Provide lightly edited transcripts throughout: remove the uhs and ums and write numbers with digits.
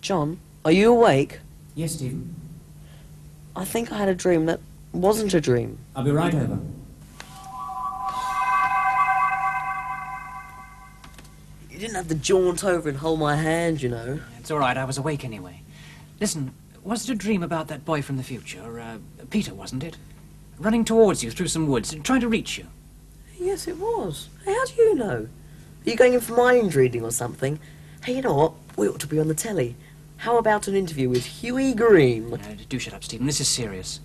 John, are you awake? Yes, Stephen. I think I had a dream that wasn't a dream. I'll be right over. You didn't have to jaunt over and hold my hand, you know. It's all right, I was awake anyway. Listen, was it a dream about that boy from the future? Peter, wasn't it? Running towards you through some woods, trying to reach you. Yes, it was. Hey, how do you know? Are you going in for mind reading or something? Hey, you know what? We ought to be on the telly. How about an interview with Huey Green? Do shut up, Stephen. This is serious.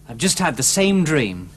I've just had the same dream.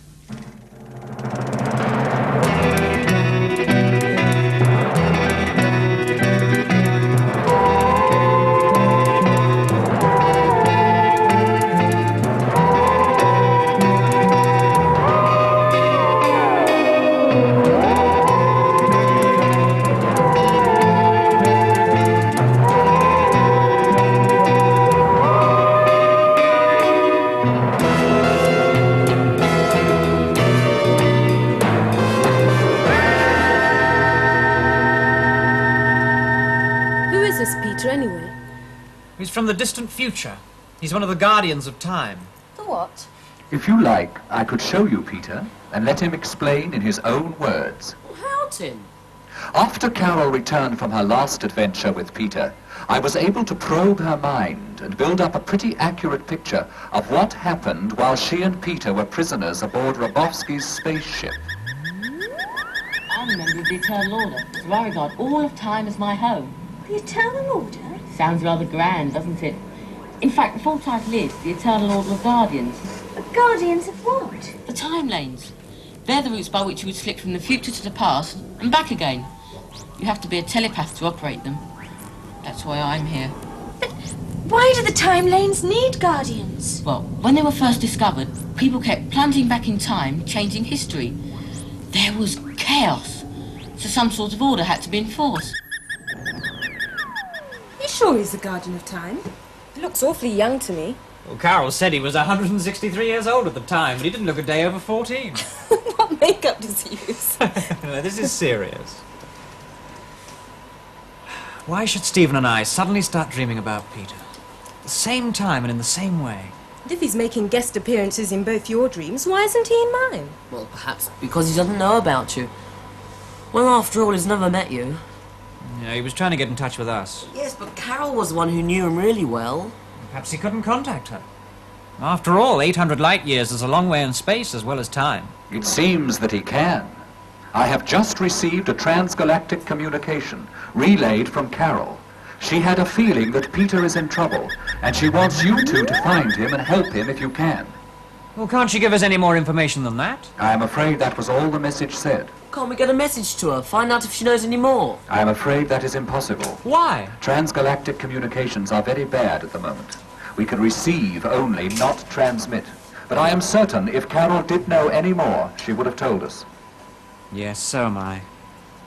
He's from the distant future. He's one of the guardians of time. The what? If you like, I could show you Peter and let him explain in his own words. Well, how, Tim? After Carol returned from her last adventure with Peter, I was able to probe her mind and build up a pretty accurate picture of what happened while she and Peter were prisoners aboard Rabowski's spaceship. I'm a member of the Eternal Order, so I regard all of time as my home. The Eternal Order? Sounds rather grand, doesn't it? In fact, the full title is the Eternal Order of Guardians. But guardians of what? The time lanes. They're the routes by which you would slip from the future to the past and back again. You have to be a telepath to operate them. That's why I'm here. But why do the time lanes need guardians? Well, when they were first discovered, people kept plunging back in time, changing history. There was chaos, so some sort of order had to be enforced. You sure he's the guardian of time? He looks awfully young to me. Well, Carol said he was 163 years old at the time, but he didn't look a day over 14. What makeup does he use? No, this is serious. Why should Stephen and I suddenly start dreaming about Peter? At the same time and in the same way. And if he's making guest appearances in both your dreams, why isn't he in mine? Well, perhaps because he doesn't know about you. Well, after all, he's never met you. Yeah, he was trying to get in touch with us. Yes, but Carol was the one who knew him really well. Perhaps he couldn't contact her. After all, 800 light years is a long way in space as well as time. It seems that he can. I have just received a transgalactic communication relayed from Carol. She had a feeling that Peter is in trouble, and she wants you two to find him and help him if you can. Well, can't she give us any more information than that? I am afraid that was all the message said. Can't we get a message to her? Find out if she knows any more? I am afraid that is impossible. Why? Transgalactic communications are very bad at the moment. We can receive only, not transmit. But I am certain if Carol did know any more, she would have told us. Yes, so am I.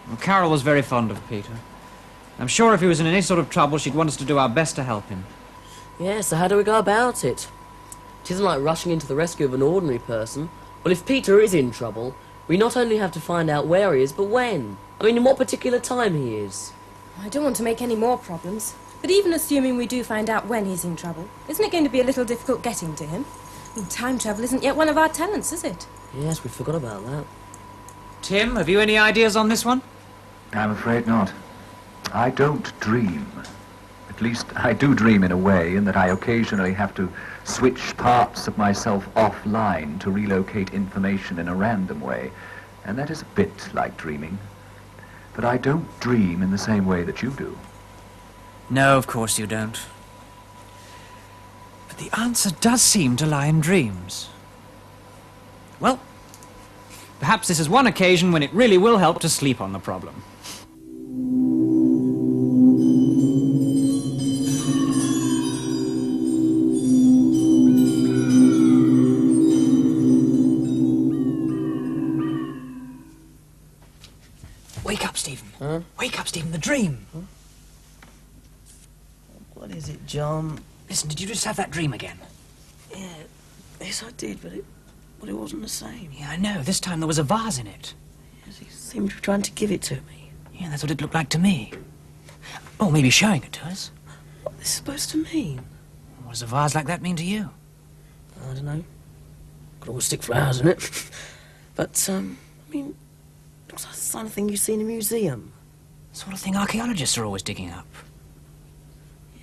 Well, Carol was very fond of Peter. I'm sure if he was in any sort of trouble, she'd want us to do our best to help him. Yeah, so how do we go about it? It isn't like rushing into the rescue of an ordinary person. Well, if Peter is in trouble, we not only have to find out where he is, but when. I mean, in what particular time he is. I don't want to make any more problems. But even assuming we do find out when he's in trouble, isn't it going to be a little difficult getting to him? I mean, time travel isn't yet one of our talents, is it? Yes, we forgot about that. Tim, have you any ideas on this one? I'm afraid not. I don't dream. At least, I do dream in a way, in that I occasionally have to switch parts of myself offline to relocate information in a random way, and that is a bit like dreaming. But I don't dream in the same way that you do. No, of course you don't. But the answer does seem to lie in dreams. Well, perhaps this is one occasion when it really will help to sleep on the problem. Wake up, Stephen. Huh? Wake up, Stephen, the dream. Huh? What is it, John? Listen, did you just have that dream again? Yeah, yes I did, but it wasn't the same. Yeah, I know. This time there was a vase in it. Yes, he seemed to be trying to give it to me. Yeah, that's what it looked like to me. Oh, maybe showing it to us. this supposed to mean? What does a vase like that mean to you? I don't know. Could always stick flowers in it. But, I mean, looks like the kind of thing you see in a museum. Sort of thing archaeologists are always digging up.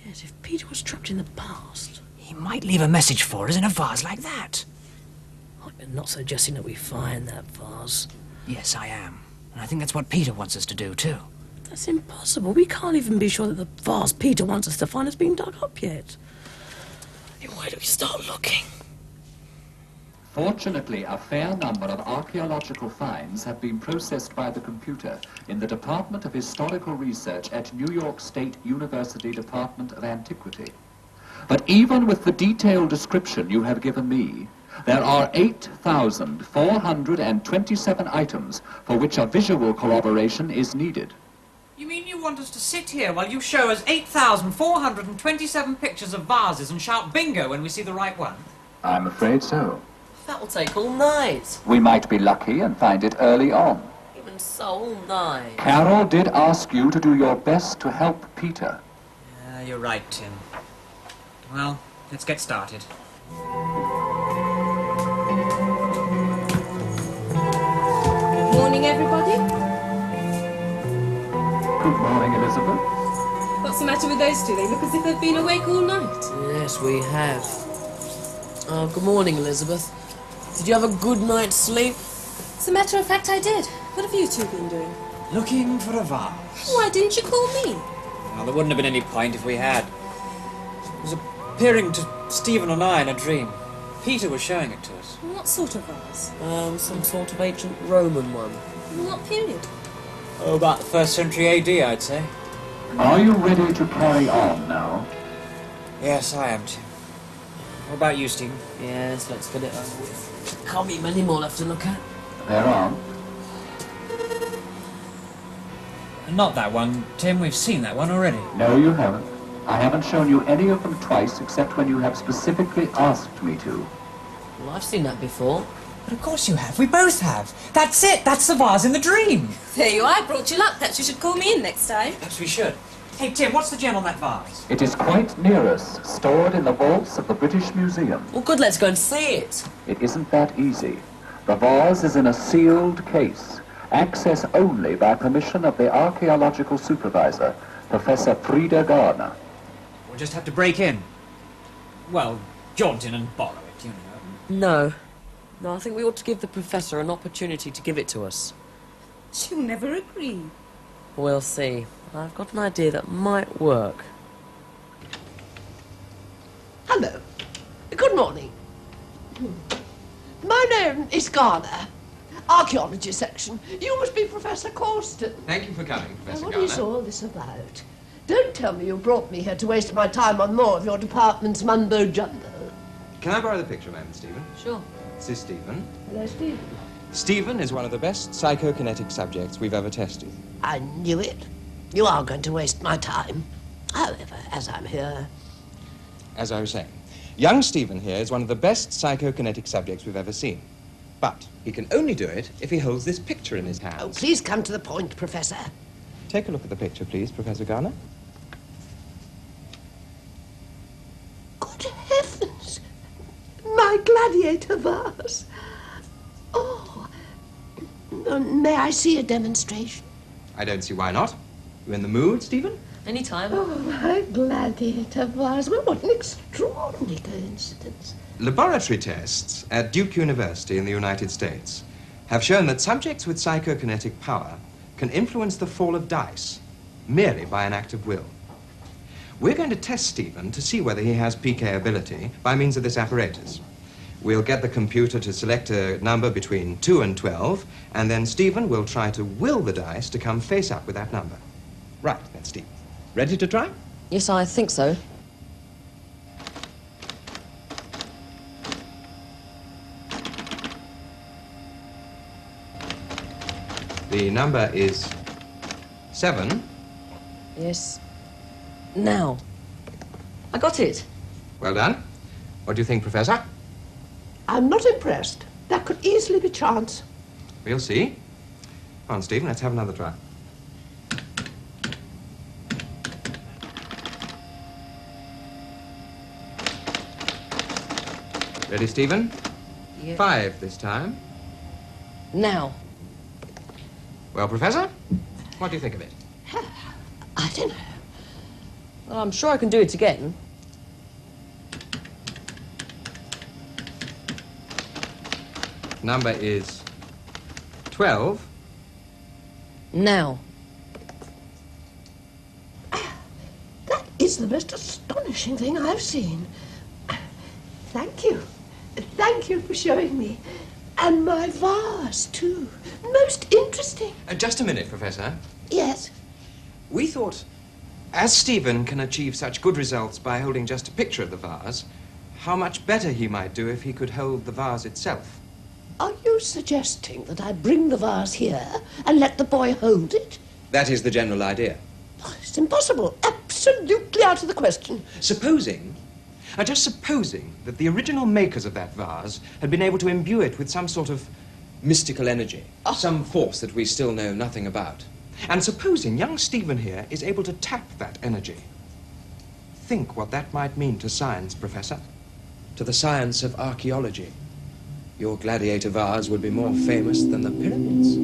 Yes, if Peter was trapped in the past. He might leave a message for us in a vase like that. I'm not suggesting that we find that vase. Yes, I am. And I think that's what Peter wants us to do, too. That's impossible. We can't even be sure that the vase Peter wants us to find has been dug up yet. Where do we start looking? Fortunately, a fair number of archaeological finds have been processed by the computer in the Department of Historical Research at New York State University Department of Antiquity. But even with the detailed description you have given me, there are 8,427 items for which a visual corroboration is needed. You mean you want us to sit here while you show us 8,427 pictures of vases and shout bingo when we see the right one? I'm afraid so. That will take all night. We might be lucky and find it early on. Even so, all night. Carol did ask you to do your best to help Peter. Yeah, you're right, Tim. Well, let's get started. Morning, everybody. Good morning, Elizabeth. What's the matter with those two? They look as if they've been awake all night. Yes, we have. Oh, good morning, Elizabeth. Did you have a good night's sleep? As a matter of fact, I did. What have you two been doing? Looking for a vase. Why didn't you call me? Well, there wouldn't have been any point if we had. It was appearing to Stephen and I in a dream. Peter was showing it to us. What sort of vase? Some sort of ancient Roman one. In what period? Oh, about the 1st century AD, I'd say. Are you ready to carry on now? Yes, I am, Tim. What about you, Stephen? Yes, let's get it over with. Can't be many more left to look at. There aren't. Not that one, Tim. We've seen that one already. No, you haven't. I haven't shown you any of them twice except when you have specifically asked me to. Well, I've seen that before. But of course you have. We both have. That's it. That's the vase in the dream. There you are. I brought you luck. Perhaps you should call me in next time. Perhaps we should. Hey, Tim, what's the gem on that vase? It is quite near us, stored in the vaults of the British Museum. Well, good, let's go and see it. It isn't that easy. The vase is in a sealed case, access only by permission of the archaeological supervisor, Professor Frida Gardner. We'll just have to break in. Well, jaunt in and borrow it, you know. No. No, I think we ought to give the professor an opportunity to give it to us. She'll never agree. We'll see. I've got an idea that might work. Hello. Good morning. My name is Garner. Archaeology section. You must be Professor Corsten. Thank you for coming, Professor What Garner. is all this about? Don't tell me you brought me here to waste my time on more of your department's mumbo-jumbo. Can I borrow the picture a moment, Stephen? Sure. This is Stephen. Hello, Stephen. Stephen is one of the best psychokinetic subjects we've ever tested. I knew it. You are going to waste my time. However, as I'm here... As I was saying, young Stephen here is one of the best psychokinetic subjects we've ever seen. But he can only do it if he holds this picture in his hands. Oh, please come to the point, Professor. Take a look at the picture, please, Professor Garner. Good heavens! My gladiator vase. Oh. May I see a demonstration? I don't see why not. You in the mood, Stephen? Anytime. Oh, my gladiator vase. Well, what an extraordinary coincidence. Laboratory tests at Duke University in the United States have shown that subjects with psychokinetic power can influence the fall of dice merely by an act of will. We're going to test Stephen to see whether he has PK ability by means of this apparatus. We'll get the computer to select a number between 2 and 12, and then Stephen will try to will the dice to come face up with that number. Right, that's Stephen. Ready to try? Yes, I think so. The number is 7. Yes. Now. I got it. Well done. What do you think, Professor? I'm not impressed. That could easily be chance. We'll see. Come on, Stephen, let's have another try. Ready, Stephen? Yeah. 5 this time. Now. Well, Professor, what do you think of it? I don't know. Well, I'm sure I can do it again. Number is 12. Now. That is the most astonishing thing I've seen. Thank you. Thank you for showing me. And my vase, too. Most interesting. Just a minute, Professor. Yes. We thought, as Stephen can achieve such good results by holding just a picture of the vase, how much better he might do if he could hold the vase itself. Are you suggesting that I bring the vase here and let the boy hold it? That is the general idea. Oh, it's impossible. Absolutely out of the question. Supposing, just supposing, that the original makers of that vase had been able to imbue it with some sort of mystical energy, some force that we still know nothing about. And supposing young Stephen here is able to tap that energy. Think what that might mean to science, Professor. To the science of archaeology. Your gladiator vase would be more famous than the pyramids.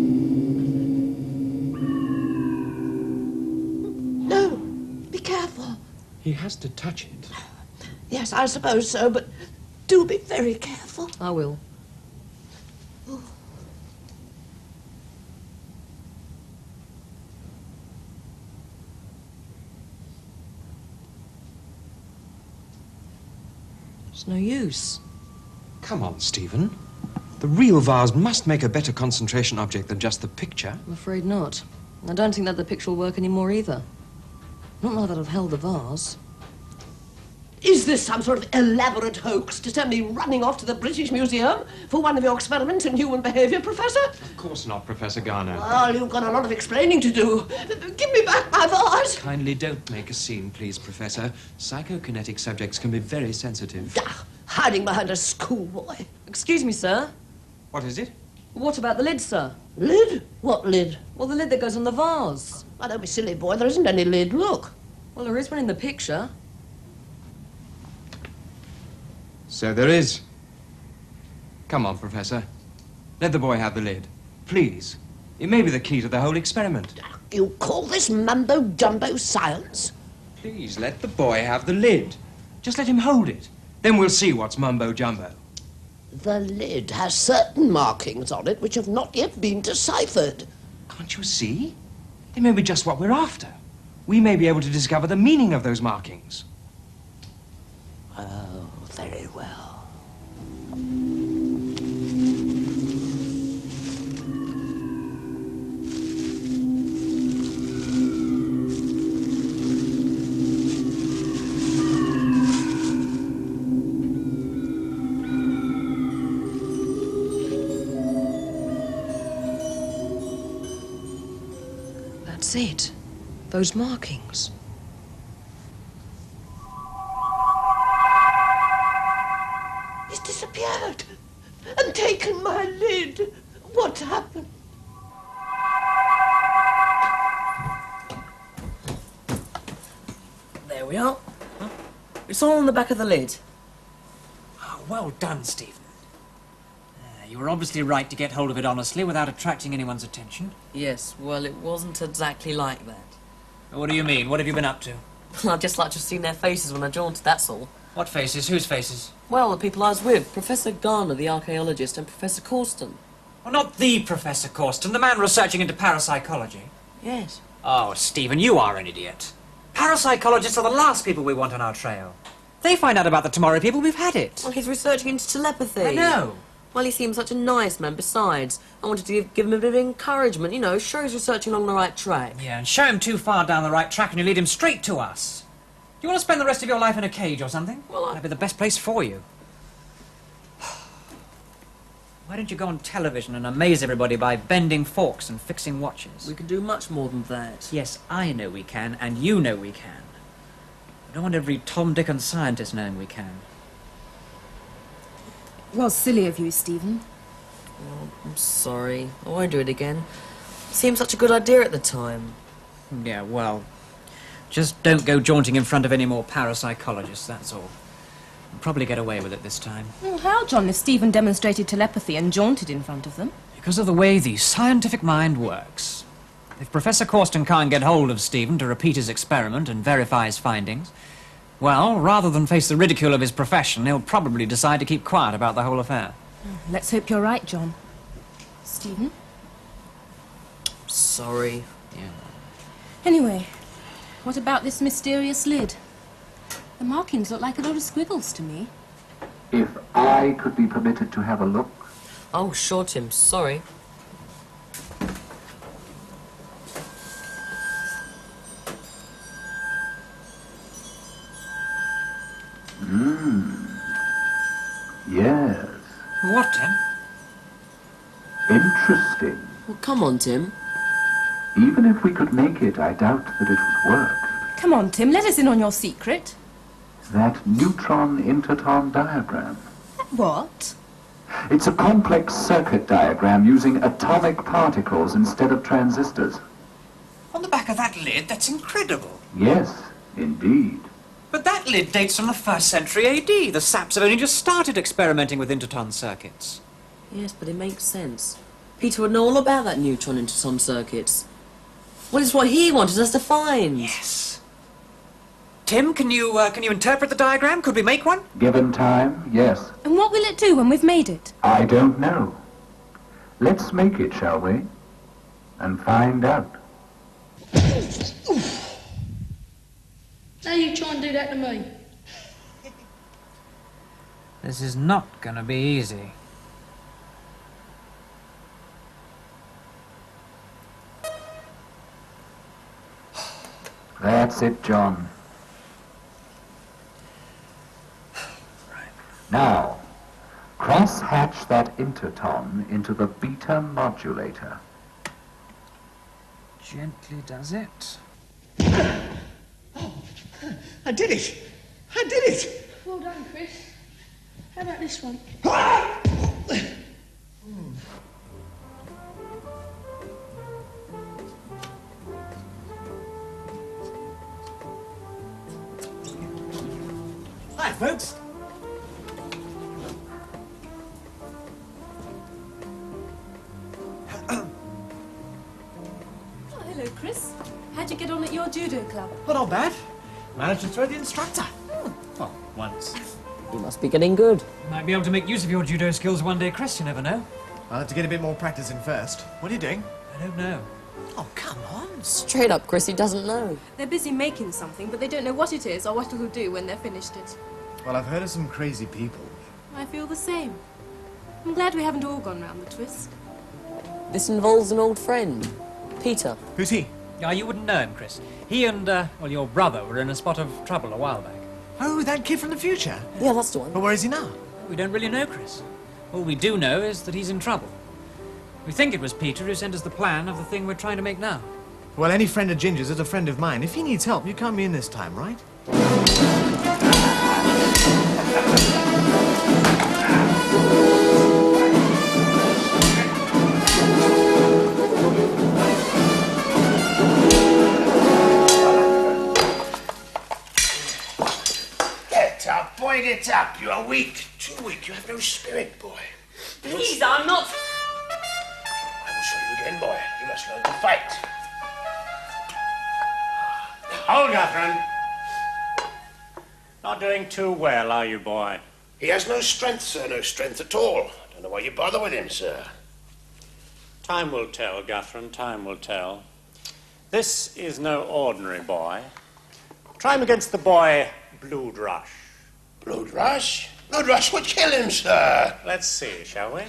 No, be careful. He has to touch it. Yes, I suppose so, but do be very careful. I will. It's no use. Come on, Stephen. The real vase must make a better concentration object than just the picture. I'm afraid not. I don't think that the picture will work anymore either. Not now that I've held the vase. Is this some sort of elaborate hoax to send me running off to the British Museum for one of your experiments in human behaviour, Professor? Of course not, Professor Garner. Well, you've got a lot of explaining to do. Give me back my vase. Kindly don't make a scene, please, Professor. Psychokinetic subjects can be very sensitive. Hiding behind a schoolboy. Excuse me, sir. What is it? What about the lid, sir? Lid? What lid? Well, the lid that goes on the vase. Oh, don't be silly, boy. There isn't any lid. Look. Well, there is one in the picture. So there is. Come on, Professor. Let the boy have the lid. Please. It may be the key to the whole experiment. You call this mumbo-jumbo science? Please, let the boy have the lid. Just let him hold it. Then we'll see what's mumbo-jumbo. The lid has certain markings on it which have not yet been deciphered. Can't you see? They may be just what we're after. We may be able to discover the meaning of those markings. Oh, very well. That's it. Those markings. He's disappeared and taken my lid. What happened? There we are. It's all on the back of the lid. Oh, well done, Stephen. You were obviously right to get hold of it honestly without attracting anyone's attention. Yes, well, it wasn't exactly like that. What do you mean? What have you been up to? I'd just like to have seen their faces when I jaunted, that's all. What faces? Whose faces? Well, the people I was with, Professor Garner, the archaeologist, and Professor Corsten. Well, not the Professor Corsten, the man researching into parapsychology. Yes. Oh, Stephen, you are an idiot. Parapsychologists are the last people we want on our trail. They find out about the tomorrow people, we've had it. Well, he's researching into telepathy. I know. Well, he seems such a nice man. Besides, I wanted to give him a bit of encouragement, you know, show he's researching along the right track. Yeah, and show him too far down the right track and you lead him straight to us. You want to spend the rest of your life in a cage or something? Well, That'd be the best place for you. Why don't you go on television and amaze everybody by bending forks and fixing watches? We can do much more than that. Yes, I know we can, and you know we can. I don't want every Tom, Dick and scientist knowing we can. Well, silly of you, Stephen. Oh, I'm sorry. I won't do it again. It seemed such a good idea at the time. Yeah, well, just don't go jaunting in front of any more parapsychologists, that's all. We'll probably get away with it this time. Well, how, John, if Stephen demonstrated telepathy and jaunted in front of them? Because of the way the scientific mind works. If Professor Corsten can't get hold of Stephen to repeat his experiment and verify his findings, well, rather than face the ridicule of his profession, he'll probably decide to keep quiet about the whole affair. Let's hope you're right, John. Stephen? Sorry. Yeah. Anyway, what about this mysterious lid? The markings look like a lot of squiggles to me. If I could be permitted to have a look. Oh, sure, Tim. Sorry. Yes. What, Tim? Interesting. Well, come on, Tim. Even if we could make it, I doubt that it would work. Come on, Tim, let us in on your secret. That neutron-interton diagram. What? It's a complex circuit diagram using atomic particles instead of transistors. On the back of that lid? That's incredible. Yes, indeed. But that lid dates from the 1st century AD. The Saps have only just started experimenting with interton circuits. Yes, but it makes sense. Peter would know all about that neutron interton circuits. Well, it's what he wanted us to find. Yes. Tim, can you interpret the diagram? Could we make one? Given time, yes. And what will it do when we've made it? I don't know. Let's make it, shall we? And find out. Now you try and do that to me. This is not gonna be easy. That's it, John. Now, cross-hatch that interton into the beta modulator. Gently does it. I did it! I did it! Well done, Chris. How about this one? Hi, folks. Oh, hello, Chris. How'd you get on at your judo club? Well, not bad. Managed to throw the instructor. Well, once. You must be getting good. Might be able to make use of your judo skills one day, Chris. You never know. I'll have to get a bit more practice in first. What are you doing? I don't know. Oh, come on. Straight up, Chris, he doesn't know. They're busy making something, but they don't know what it is or what it'll do when they're finished it. Well, I've heard of some crazy people. I feel the same. I'm glad we haven't all gone round the twist. This involves an old friend, Peter. Who's he? Oh, you wouldn't know him, Chris. He and, well, your brother were in a spot of trouble a while back. Oh, that kid from the future. Yeah, that's the one. But where is he now? We don't really know, Chris. All we do know is that he's in trouble. We think it was Peter who sent us the plan of the thing we're trying to make now. Well, any friend of Ginger's is a friend of mine. If he needs help, you count me in this time, right? Get up, boy, get up. You are weak. Too weak. You have no spirit, boy. Please, I'm not... I will show you again, boy. You must learn to fight. Hold, Catherine. Not doing too well, are you, boy? He has no strength, sir. No strength at all. I don't know why you bother with him, sir. Time will tell, Catherine, time will tell. This is no ordinary boy. Try him against the boy Blood Rush. Blood Rush? Blood Rush would kill him, sir. Let's see, shall we?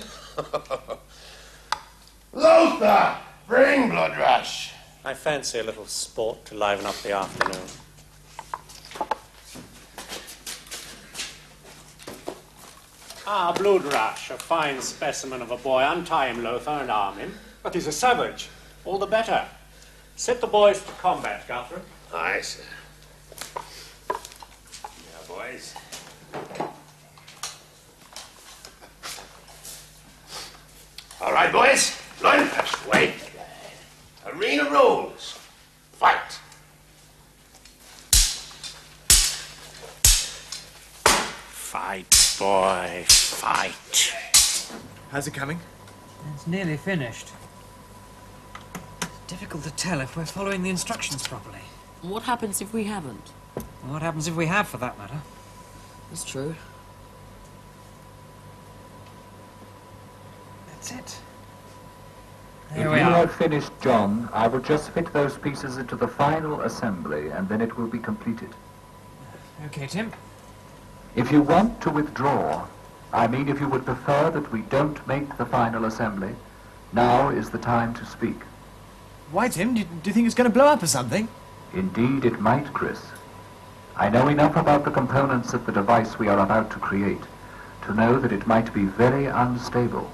Lothar, bring Blood Rush. I fancy a little sport to liven up the afternoon. Ah, Blood Rush, a fine specimen of a boy. Untie him, Lothar, and arm him. But he's a savage. All the better. Set the boys to combat, Catherine. Aye, sir. Now, boys. All right, boys. Learn first. Wait. Arena rules. Fight. Fight, boy, fight. How's it coming? It's nearly finished. It's difficult to tell if we're following the instructions properly. What happens if we haven't? What happens if we have, for that matter? That's true. That's it. If There you we are. have finished, John, I will just fit those pieces into the final assembly, and then it will be completed. Okay, Tim. If you want to withdraw, I mean if you would prefer that we don't make the final assembly, now is the time to speak. Why, Tim? Do you think it's going to blow up or something? Indeed it might, Chris. I know enough about the components of the device we are about to create to know that it might be very unstable.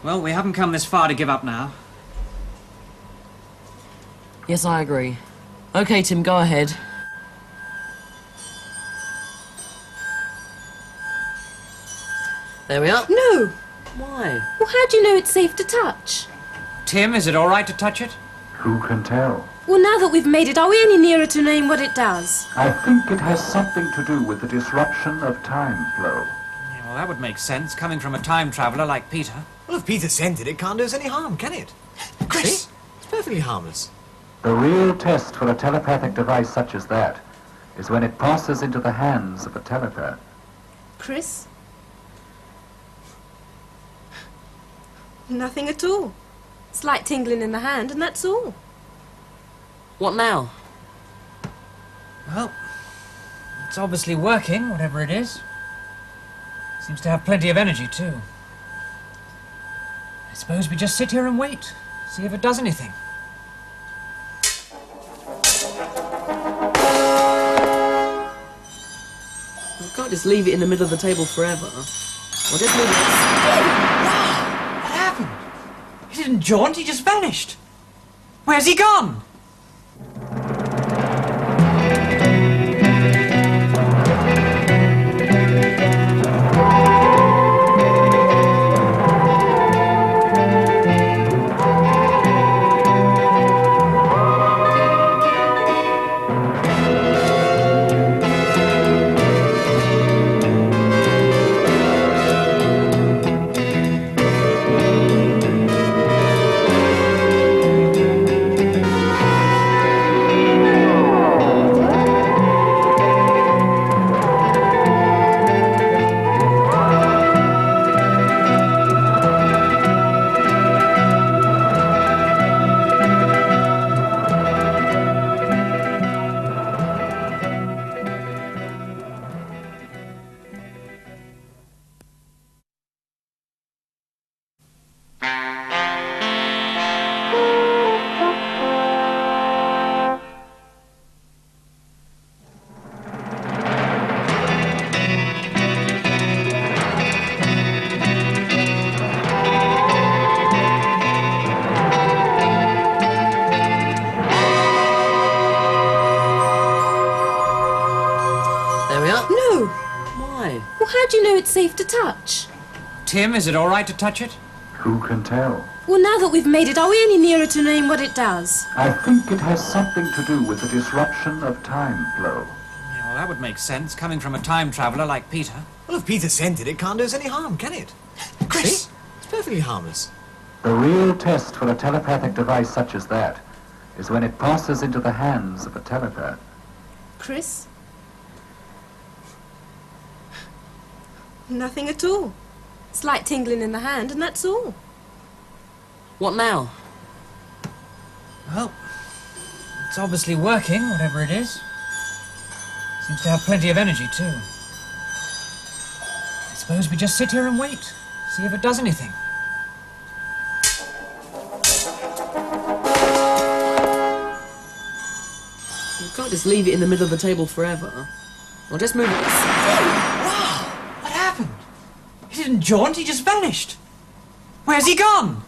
Well, we haven't come this far to give up now. Yes, I agree. Okay, Tim, go ahead. There we are. No! Why? Well, how do you know it's safe to touch? Tim, is it all right to touch it? Who can tell? Well, now that we've made it, are we any nearer to knowing what it does? I think it has something to do with the disruption of time flow. Yeah, well, that would make sense, coming from a time traveller like Peter. Well, if Peter sent it, it can't do us any harm, can it? Chris, it's perfectly harmless. The real test for a telepathic device such as that is when it passes into the hands of a telepath. Chris? Nothing at all. Slight tingling in the hand, and that's all. What now? Well, it's obviously working, whatever it is. Seems to have plenty of energy, too. I suppose we just sit here and wait, see if it does anything. We can't just leave it in the middle of the table forever. We'll just move it. What happened? He didn't jaunt, he just vanished. Where's he gone? No! Why? Well, how do you know it's safe to touch? Tim, is it all right to touch it? Who can tell? Well, now that we've made it, are we any nearer to knowing what it does? I think it has something to do with the disruption of time flow. Yeah, well, that would make sense, coming from a time traveller like Peter. Well, if Peter sent it, it can't do us any harm, can it? Chris, it's perfectly harmless. The real test for a telepathic device such as that is when it passes into the hands of a telepath. Chris? Nothing at all. Slight tingling in the hand, and that's all. What now? Well, it's obviously working, whatever it is. Seems to have plenty of energy, too. I suppose we just sit here and wait, see if it does anything. We can't just leave it in the middle of the table forever. We'll just move it. Wow! What happened? He didn't jaunt, he just vanished. Where's he gone?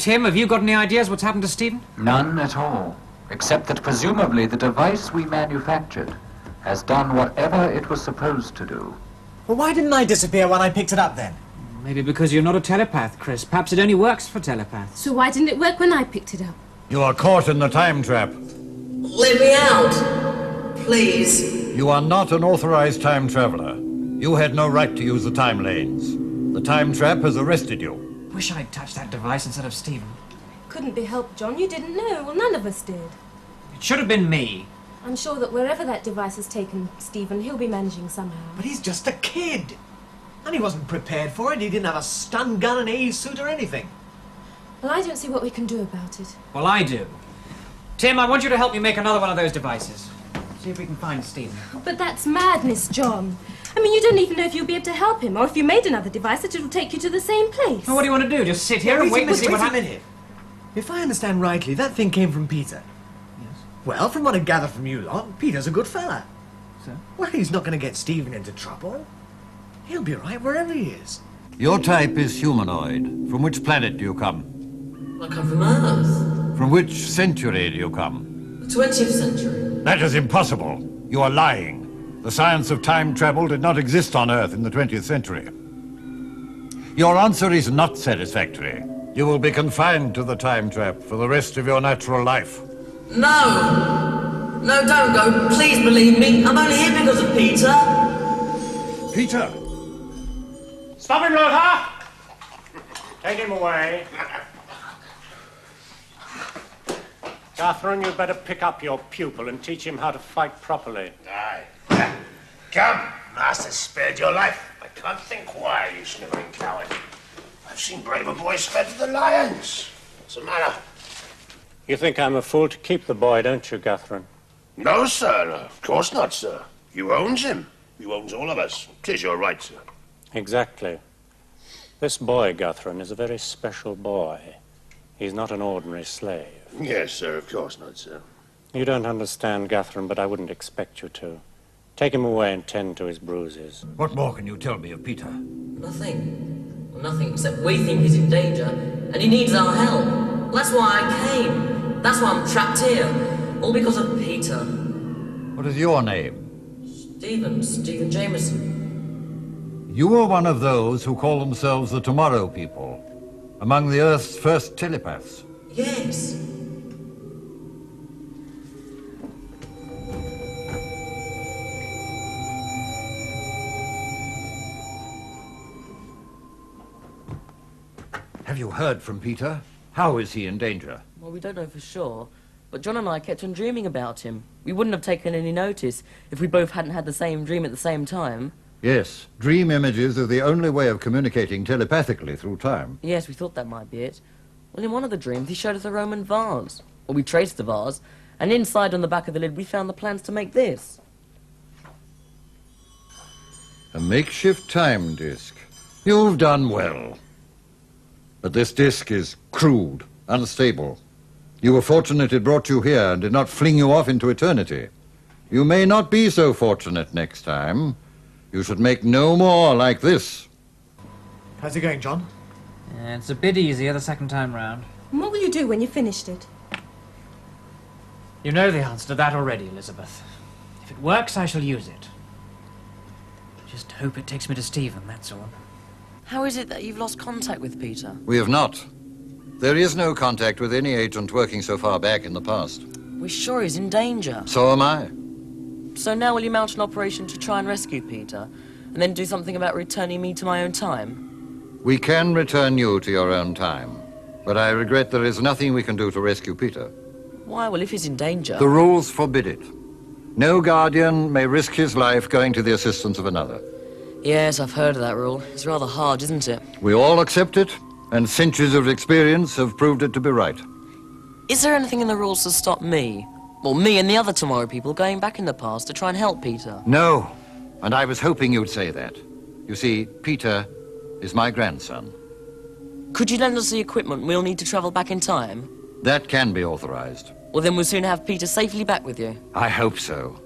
Tim, have you got any ideas what's happened to Stephen? None at all, except that presumably the device we manufactured has done whatever it was supposed to do. Well, why didn't I disappear when I picked it up then? Maybe because you're not a telepath, Chris. Perhaps it only works for telepaths. So why didn't it work when I picked it up? You are caught in the time trap. Let me out! Please. You are not an authorized time traveler. You had no right to use the time lanes. The time trap has arrested you. Wish I'd touched that device instead of Stephen. Couldn't be helped, John. You didn't know. Well, none of us did. It should have been me. I'm sure that wherever that device has taken Stephen, he'll be managing somehow. But he's just a kid. And he wasn't prepared for it. He didn't have a stun gun, an A suit or anything. Well, I don't see what we can do about it. Well, I do. Tim, I want you to help me make another one of those devices. See if we can find Stephen. But that's madness, John. I mean, you don't even know if you'll be able to help him, or if you made another device that it'll take you to the same place. Well, what do you want to do? Just sit here and wait and see what happens? Wait a minute. If I understand rightly, that thing came from Peter. Yes. Well, from what I gather from you lot, Peter's a good fella. So? Well, he's not going to get Stephen into trouble. He'll be right wherever he is. Your type is humanoid. From which planet do you come? I come from Earth. From which century do you come? The 20th century. That is impossible. You are lying. The science of time travel did not exist on Earth in the 20th century. Your answer is not satisfactory. You will be confined to the time trap for the rest of your natural life. No! No, don't go. Please believe me. I'm only here because of Peter. Peter! Stop him, Lothar! Take him away. Catherine, you'd better pick up your pupil and teach him how to fight properly. Aye. Come, Master spared your life. I can't think why, you snivelling coward. I've seen braver boys fed to the lions. What's the matter? You think I'm a fool to keep the boy, don't you, Catherine? No, sir. Of course not, sir. You owns him. You owns all of us. 'Tis your right, sir. Exactly. This boy, Catherine, is a very special boy. He's not an ordinary slave. Yes, sir. Of course not, sir. You don't understand, Catherine, but I wouldn't expect you to. Take him away and tend to his bruises. What more can you tell me of Peter? Nothing. Well, nothing except we think he's in danger, and he needs our help. That's why I came. That's why I'm trapped here. All because of Peter. What is your name? Stephen Jameson. You are one of those who call themselves the Tomorrow People, among the Earth's first telepaths. Yes. Have you heard from Peter? How is he in danger? Well, we don't know for sure, but John and I kept on dreaming about him. We wouldn't have taken any notice if we both hadn't had the same dream at the same time. Yes, dream images are the only way of communicating telepathically through time. Yes, we thought that might be it. Well, in one of the dreams, he showed us a Roman vase. Well, we traced the vase, and inside on the back of the lid, we found the plans to make this. A makeshift time disk. You've done well. But this disk is crude, unstable. You were fortunate it brought you here and did not fling you off into eternity. You may not be so fortunate next time. You should make no more like this. How's it going, John? Yeah, it's a bit easier the second time round. And what will you do when you've finished it? You know the answer to that already, Elizabeth. If it works, I shall use it. Just hope it takes me to Stephen, that's all. How is it that you've lost contact with Peter? We have not. There is no contact with any agent working so far back in the past. We're sure he's in danger. So am I. So now will you mount an operation to try and rescue Peter, and then do something about returning me to my own time? We can return you to your own time, but I regret there is nothing we can do to rescue Peter. Why? Well, if he's in danger... The rules forbid it. No guardian may risk his life going to the assistance of another. Yes, I've heard of that rule. It's rather hard, isn't it? We all accept it, and centuries of experience have proved it to be right. Is there anything in the rules to stop me, or me and the other Tomorrow People, going back in the past to try and help Peter? No, and I was hoping you'd say that. You see, Peter is my grandson. Could you lend us the equipment we'll need to travel back in time? That can be authorized. Well, then we'll soon have Peter safely back with you. I hope so.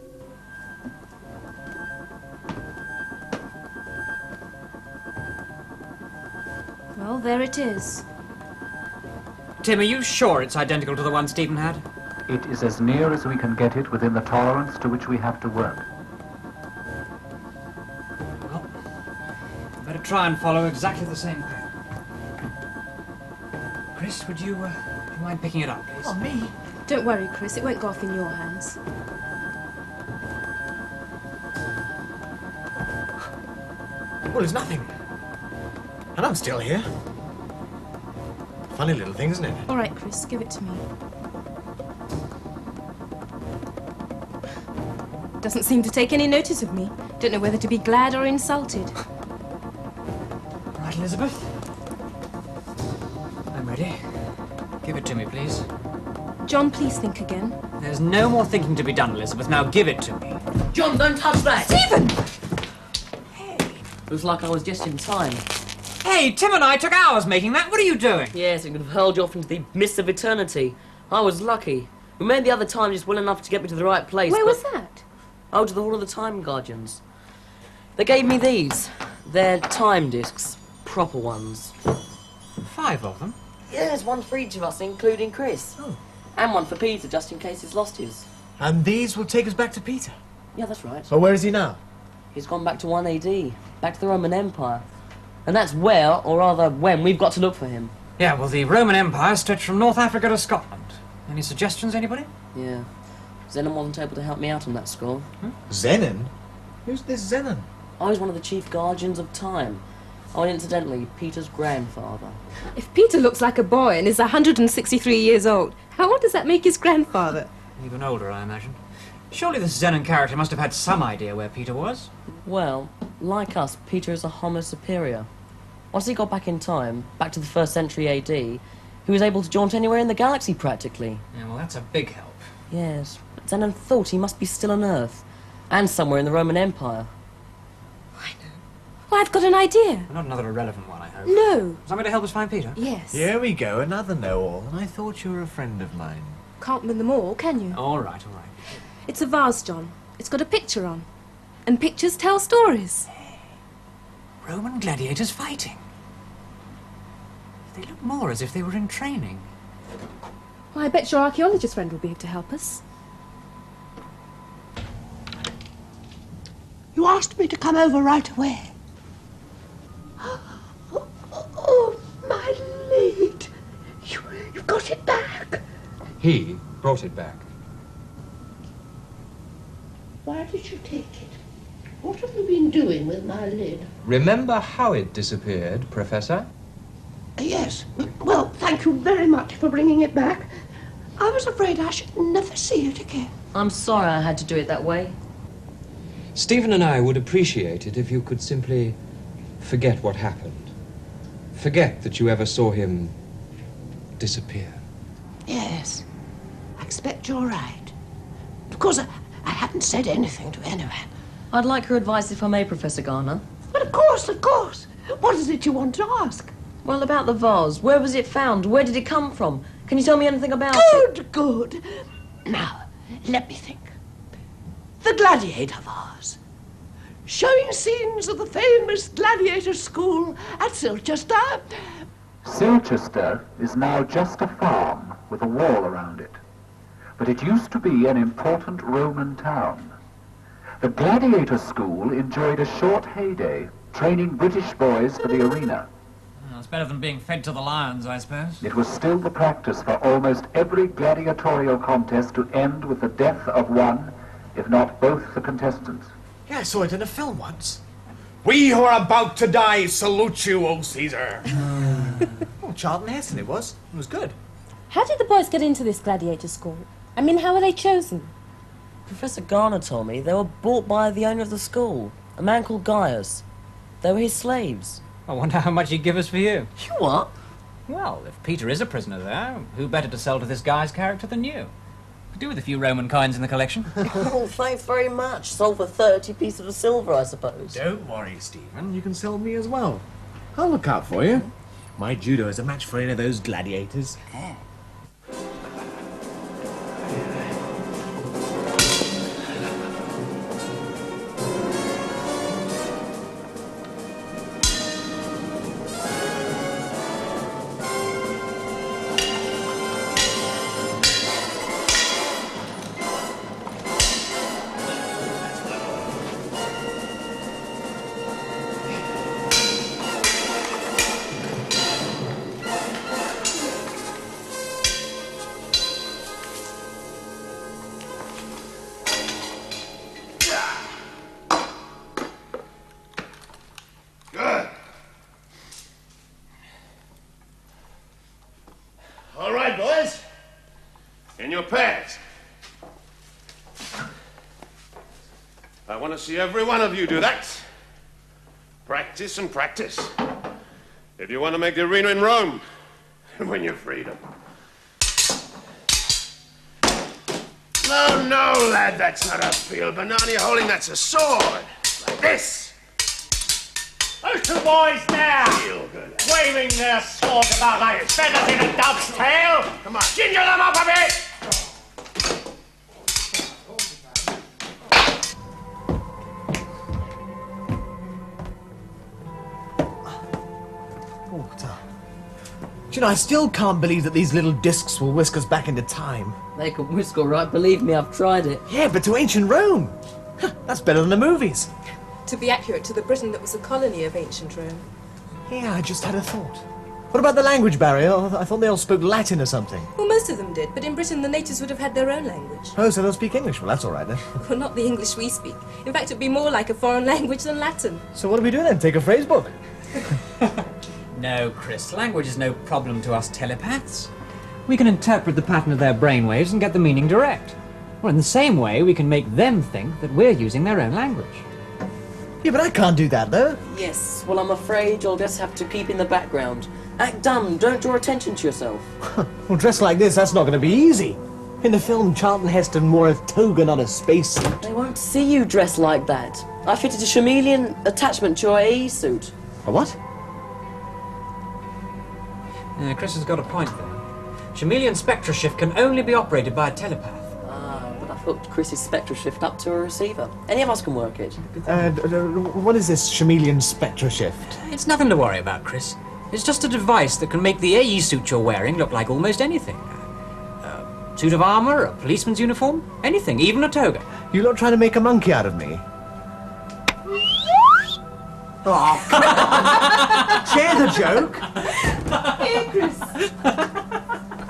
Well, there it is. Tim, are you sure it's identical to the one Stephen had? It is as near as we can get it within the tolerance to which we have to work. Well, better try and follow exactly the same pattern. Chris, would you mind picking it up, please? Oh, me? Don't worry, Chris. It won't go off in your hands. Well, it's nothing. And I'm still here. Funny little thing, isn't it? All right, Chris. Give it to me. Doesn't seem to take any notice of me. Don't know whether to be glad or insulted. Right, Elizabeth. I'm ready. Give it to me, please. John, please think again. There's no more thinking to be done, Elizabeth. Now give it to me. John, don't touch that! Stephen! Looks like I was just in time. Hey, Tim and I took hours making that. What are you doing? Yes, it could have hurled you off into the mist of eternity. I was lucky. We made the other time just well enough to get me to the right place. Where was that? Oh, to the Hall of the Time Guardians. They gave me these. They're time discs. Proper ones. 5 of them? Yes, one for each of us, including Chris. Oh. And one for Peter, just in case he's lost his. And these will take us back to Peter. Yeah, that's right. So where is he now? He's gone back to 1 AD. Back to the Roman Empire. And that's where, or rather when, we've got to look for him. Yeah, well, the Roman Empire stretched from North Africa to Scotland. Any suggestions, anybody? Yeah. Zenon wasn't able to help me out on that score. Zenon? Who's this Zenon? I was one of the chief guardians of time. Oh, and incidentally, Peter's grandfather. If Peter looks like a boy and is 163 years old, how old does that make his grandfather? Even older, I imagine. Surely this Zenon character must have had some idea where Peter was. Well, like us, Peter is a homo superior. Once he got back in time, back to the 1st century AD, he was able to jaunt anywhere in the galaxy, practically. Yeah, well, that's a big help. Yes, but Zenon thought he must be still on Earth, and somewhere in the Roman Empire. Well, I've got an idea. Not another irrelevant one, I hope. No. Somebody to help us find Peter? Yes. Here we go, another know-all. And I thought you were a friend of mine. Can't win them all, can you? All right, all right. It's a vase, John. It's got a picture on. And pictures tell stories. Roman gladiators fighting. They look more as if they were in training. Well, I bet your archaeologist friend will be able to help us. You asked me to come over right away. Oh, my lid. You've got it back. He brought it back. Why did you take it? What have you been doing with my lid? Remember how it disappeared, Professor? Yes. Well, thank you very much for bringing it back. I was afraid I should never see it again. I'm sorry I had to do it that way. Stephen and I would appreciate it if you could simply forget what happened. Forget that you ever saw him disappear. Yes. I expect you're right. Of course, I haven't said anything to anyone. I'd like your advice if I may, Professor Garner. But of course, of course. What is it you want to ask? Well, about the vase. Where was it found? Where did it come from? Can you tell me anything about it? Good. Now, let me think. The Gladiator Vase. Showing scenes of the famous gladiator school at Silchester. Silchester is now just a farm with a wall around it. But it used to be an important Roman town. The gladiator school enjoyed a short heyday, training British boys for the arena. Well, it's better than being fed to the lions, I suppose. It was still the practice for almost every gladiatorial contest to end with the death of one, if not both, the contestants. Yeah, I saw it in a film once. We who are about to die salute you, O Caesar. Oh, Charlton Heston it was. It was good. How did the boys get into this gladiator school? I mean, how were they chosen? Professor Garner told me they were bought by the owner of the school, a man called Gaius. They were his slaves. I wonder how much he'd give us for you. You what? Well, if Peter is a prisoner there, who better to sell to this guy's character than you? Could do with a few Roman coins in the collection. Oh, thanks very much. Sold for 30 pieces of silver, I suppose. Don't worry, Stephen. You can sell me as well. I'll look out for you. My judo is a match for any of those gladiators. I want to see every one of you do that. Practice and practice. If you want to make the arena in Rome, and win your freedom. No, no, lad, that's not a field banana you're holding, that's a sword. Like this. Those two boys there, Feel good. waving their swords about like feathers in a dove's tail. Come on, ginger them up a bit. You know, I still can't believe that these little discs will whisk us back into time. They can whisk all right, believe me, I've tried it. Yeah, but to ancient Rome. That's better than the movies. To be accurate, to the Britain that was a colony of ancient Rome. Yeah, I just had a thought. What about the language barrier? I thought they all spoke Latin or something. Well, most of them did, but in Britain the natives would have had their own language. Oh, so they'll speak English. Well, that's all right then. Well, not the English we speak. In fact, it'd be more like a foreign language than Latin. So what do we do then? Take a phrase book? No, Chris, language is no problem to us telepaths. We can interpret the pattern of their brainwaves and get the meaning direct. Well, in the same way, we can make them think that we're using their own language. Yeah, but I can't do that, though. Yes, well, I'm afraid you'll just have to keep in the background. Act dumb, don't draw attention to yourself. Well, dressed like this, that's not going to be easy. In the film, Charlton Heston wore a toga, not a spacesuit. They won't see you dressed like that. I fitted a chameleon attachment to your AE suit. A what? Chris has got a point there. Chameleon spectra shift can only be operated by a telepath. Ah, but I've hooked Chris's spectra shift up to a receiver. Any of us can work it. What is this chameleon spectra shift? It's nothing to worry about, Chris. It's just a device that can make the AE suit you're wearing look like almost anything. A suit of armor, a policeman's uniform, anything, even a toga. You're not trying to make a monkey out of me? Oh, share the joke. Here, Chris.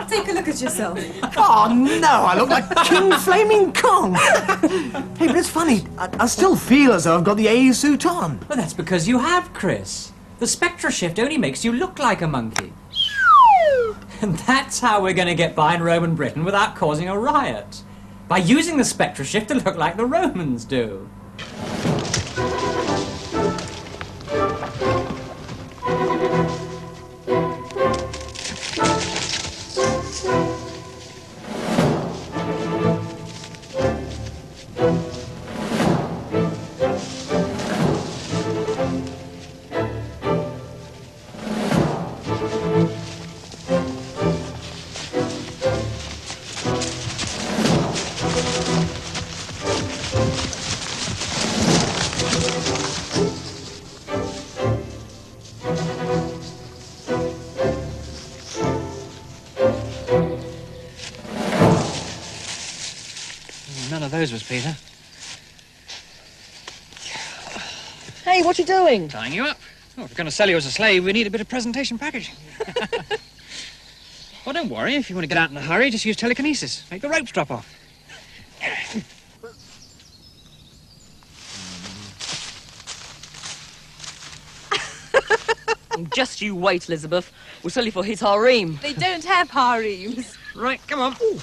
Take a look at yourself. Oh, no, I look like King Flaming Kong. Hey, but it's funny. I still feel as though I've got the AE suit on. Well, that's because you have, Chris. The spectra shift only makes you look like a monkey. And that's how we're going to get by in Roman Britain without causing a riot. By using the spectra shift to look like the Romans do. None of those was Peter. Hey, what you doing? Tying you up. Oh, if we're going to sell you as a slave, we need a bit of presentation packaging. Well, don't worry. If you want to get out in a hurry, just use telekinesis. Make the ropes drop off. Just you wait, Elizabeth. We'll sell you for his harem. They don't have harems. Right, come on. Ooh.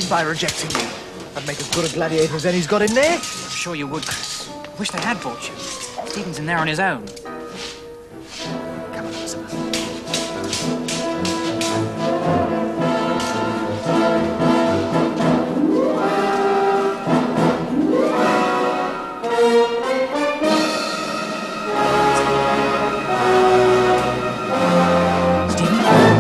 By rejecting me. I'd make as good a gladiator as any's got in there. I'm sure you would, Chris. Wish they had bought you. Stephen's in there on his own. Come on, Elizabeth. Stephen?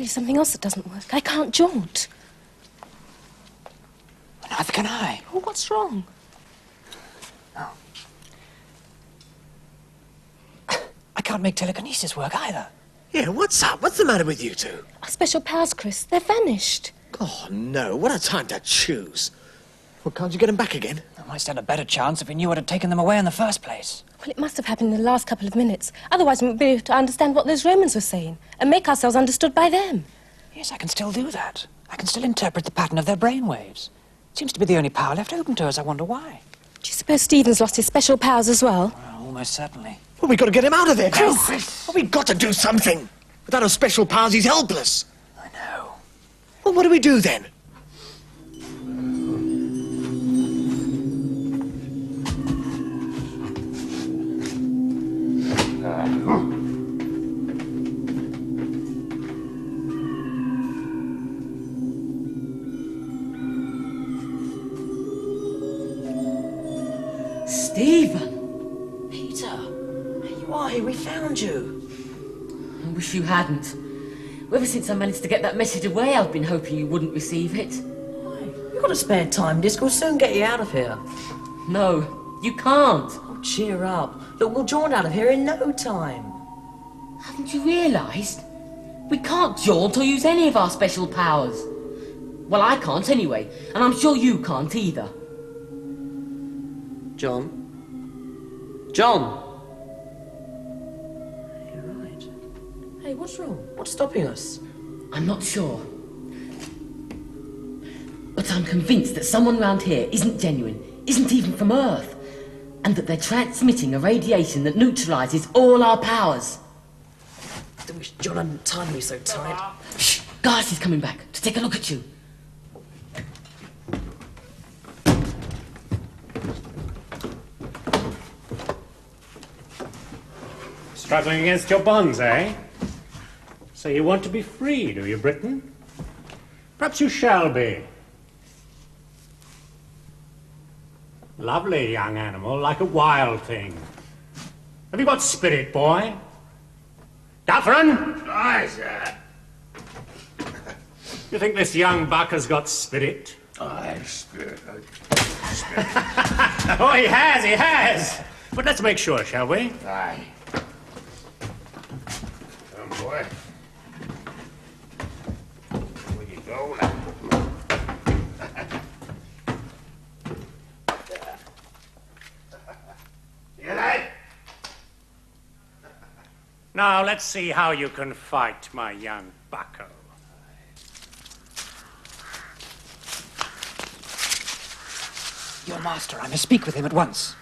you something else that doesn't work. I can't jaunt. Neither can I. Oh, what's wrong? I can't make telekinesis work either. Yeah, what's up? What's the matter with you two? Our special powers, Chris. They're vanished. Oh, no. What a time to choose. Well, can't you get them back again? I might stand a better chance if we knew what had taken them away in the first place. Well, it must have happened in the last couple of minutes. Otherwise, we would be able to understand what those Romans were saying and make ourselves understood by them. Yes, I can still do that. I can still interpret the pattern of their brainwaves. It seems to be the only power left open to us. I wonder why. Do you suppose Stephen's lost his special powers as well? Well, almost certainly. Well, we've got to get him out of there, Chris! Chris! Well, we've got to do something. Without his special powers, he's helpless. I know. Well, what do we do then? Stephen! Peter, here you are. Here we found you. I wish you hadn't. Ever since I managed to get that message away, I've been hoping you wouldn't receive it. We've got a spare time disc. We'll soon get you out of here. No, you can't. Oh, cheer up. Look, we'll jaunt out of here in no time. Haven't you realised? We can't jaunt or use any of our special powers. Well, I can't anyway, and I'm sure you can't either. John? John! You're right. Hey, what's wrong? What's stopping us? I'm not sure. But I'm convinced that someone round here isn't genuine, isn't even from Earth, and that they're transmitting a radiation that neutralises all our powers. I wish John hadn't tied me so tight. Shh! Garth is coming back to take a look at you. Struggling against your bonds, eh? So you want to be free, do you, Britain? Perhaps you shall be. Lovely young animal, like a wild thing. Have you got spirit, boy? Dufferin? Aye, sir. You think this young buck has got spirit? Aye, spirit. Oh, he has! But let's make sure, shall we? Aye. Come, boy. Where you go now? You like? Now, let's see how you can fight, my young bucko. Your master. I must speak with him at once.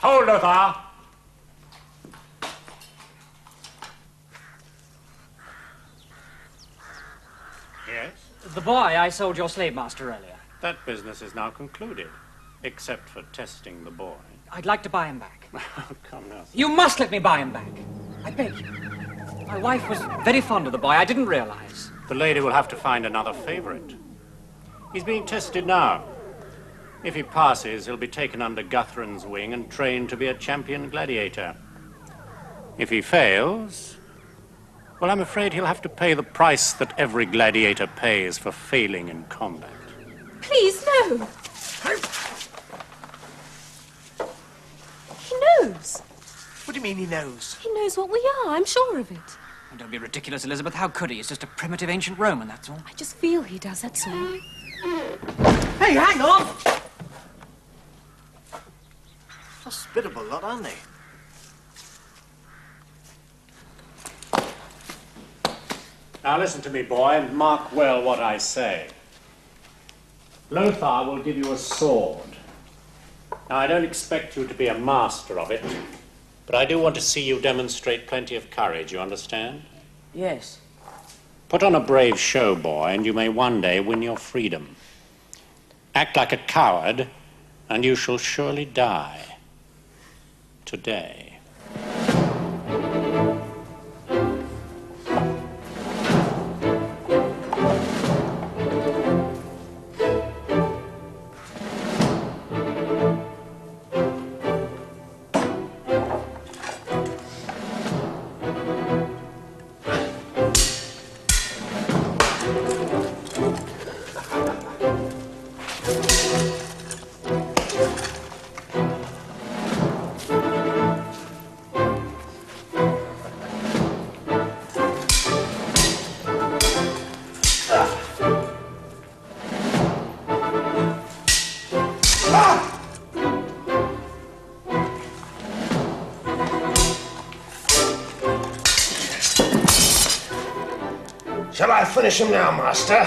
Hold, Lothar! Yes? The boy I sold your slave master earlier. That business is now concluded, except for testing the boy. I'd like to buy him back. Come now. You must let me buy him back. I beg you. My wife was very fond of the boy. I didn't realize. The lady will have to find another favorite. He's being tested now. If he passes, he'll be taken under Guthrin's wing and trained to be a champion gladiator. If he fails, well, I'm afraid he'll have to pay the price that every gladiator pays for failing in combat. Please, no! He knows. What do you mean he knows? He knows what we are, I'm sure of it. Oh, don't be ridiculous, Elizabeth. How could he? He's just a primitive ancient Roman, that's all. I just feel he does, that's all. Hey, hang on! Hospitable lot, aren't they? Now listen to me, boy, and mark well what I say. Lothar will give you a sword. Now, I don't expect you to be a master of it, but I do want to see you demonstrate plenty of courage, you understand? Yes. Put on a brave show, boy, and you may one day win your freedom. Act like a coward, and you shall surely die. Today. Shall I finish him now, Master?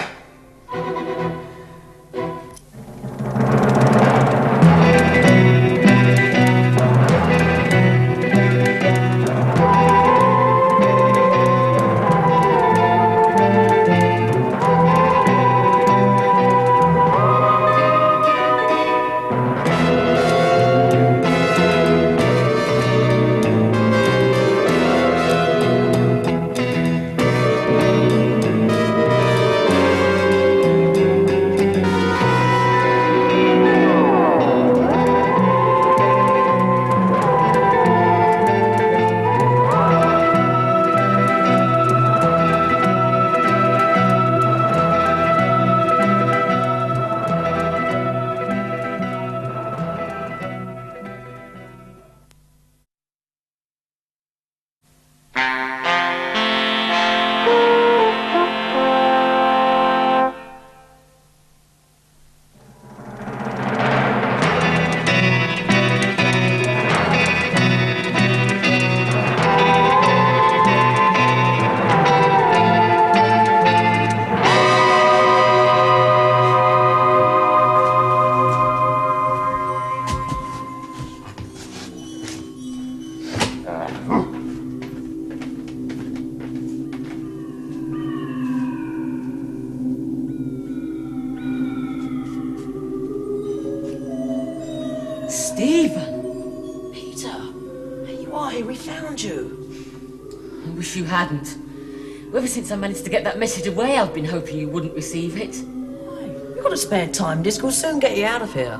Stephen! Peter! Here you are, here we found you. I wish you hadn't. Ever since I managed to get that message away, I've been hoping you wouldn't receive it. You've got a spare time disc, we'll soon get you out of here.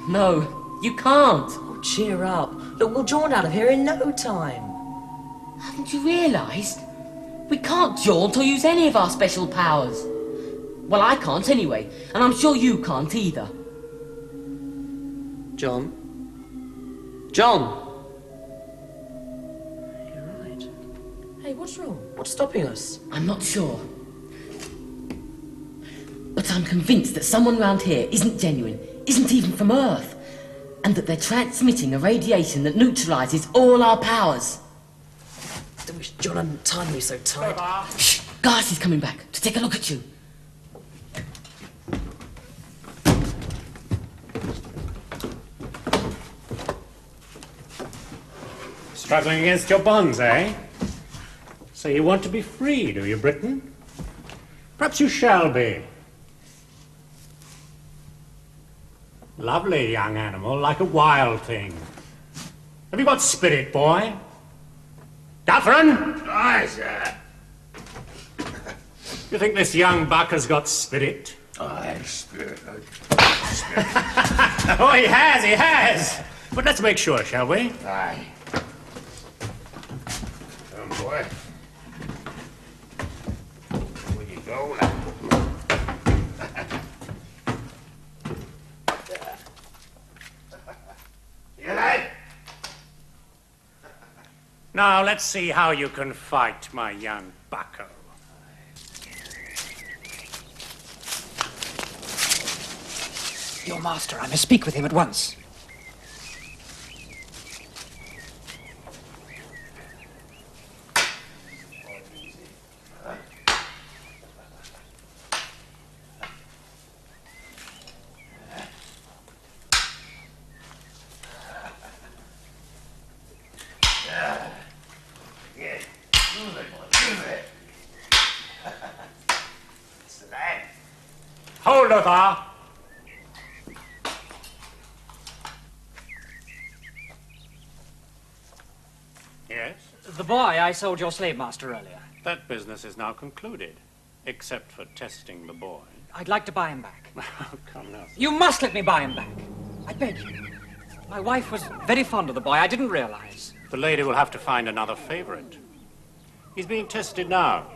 No, you can't. Oh, cheer up. Look, we'll jaunt out of here in no time. Haven't you realised? We can't jaunt or use any of our special powers. Well, I can't anyway, and I'm sure you can't either. John? John! You're right. Hey, what's wrong? What's stopping us? I'm not sure. But I'm convinced that someone round here isn't genuine, isn't even from Earth, and that they're transmitting a radiation that neutralises all our powers. I wish John hadn't tied me so tight. Shh! Garci's coming back to take a look at you. Struggling against your bonds, eh? So you want to be free, do you, Britain? Perhaps you shall be. Lovely young animal, like a wild thing. Have you got spirit, boy? Catherine? Aye, sir. You think this young buck has got spirit? Aye, spirit. Oh, he has! But let's make sure, shall we? Aye. Come, boy. Where you go now? You like? Now, let's see how you can fight, my young bucko. Your master, I must speak with him at once. Hold her there. the boy I sold your slave master earlier. That business is now concluded, except for testing the boy. I'd like to buy him back. Oh, come now. You must let me buy him back. I beg you. My wife was very fond of the boy. I didn't realize. The lady will have to find another favorite. He's being tested now.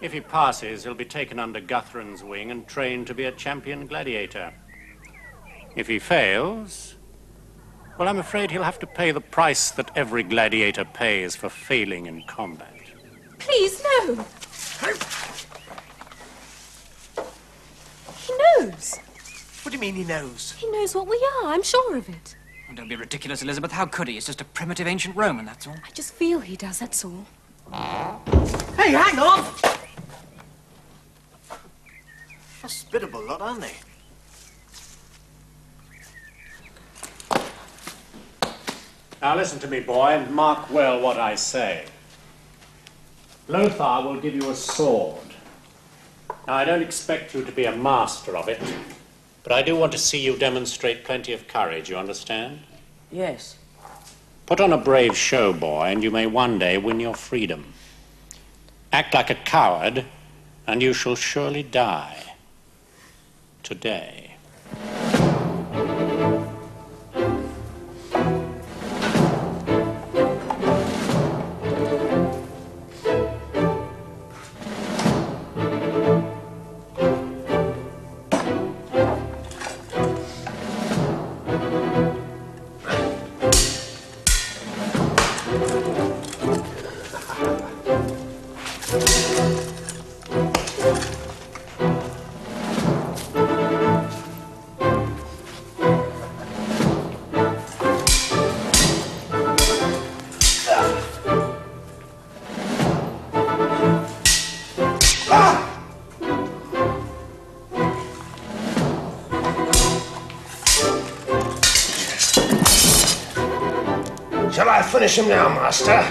If he passes, he'll be taken under Guthron's wing and trained to be a champion gladiator. If he fails, well, I'm afraid he'll have to pay the price that every gladiator pays for failing in combat. Please, no. He knows. What do you mean he knows? He knows what we are, I'm sure of it. Oh, don't be ridiculous, Elizabeth. How could he? He's just a primitive ancient Roman, that's all. I just feel he does, that's all. Hey, hang on! Hospitable lot, aren't they? Now listen to me, boy, and mark well what I say. Lothar will give you a sword. Now, I don't expect you to be a master of it, but I do want to see you demonstrate plenty of courage, you understand? Yes. Put on a brave show, boy, and you may one day win your freedom. Act like a coward, and you shall surely die. Today. Shall I finish him now, master?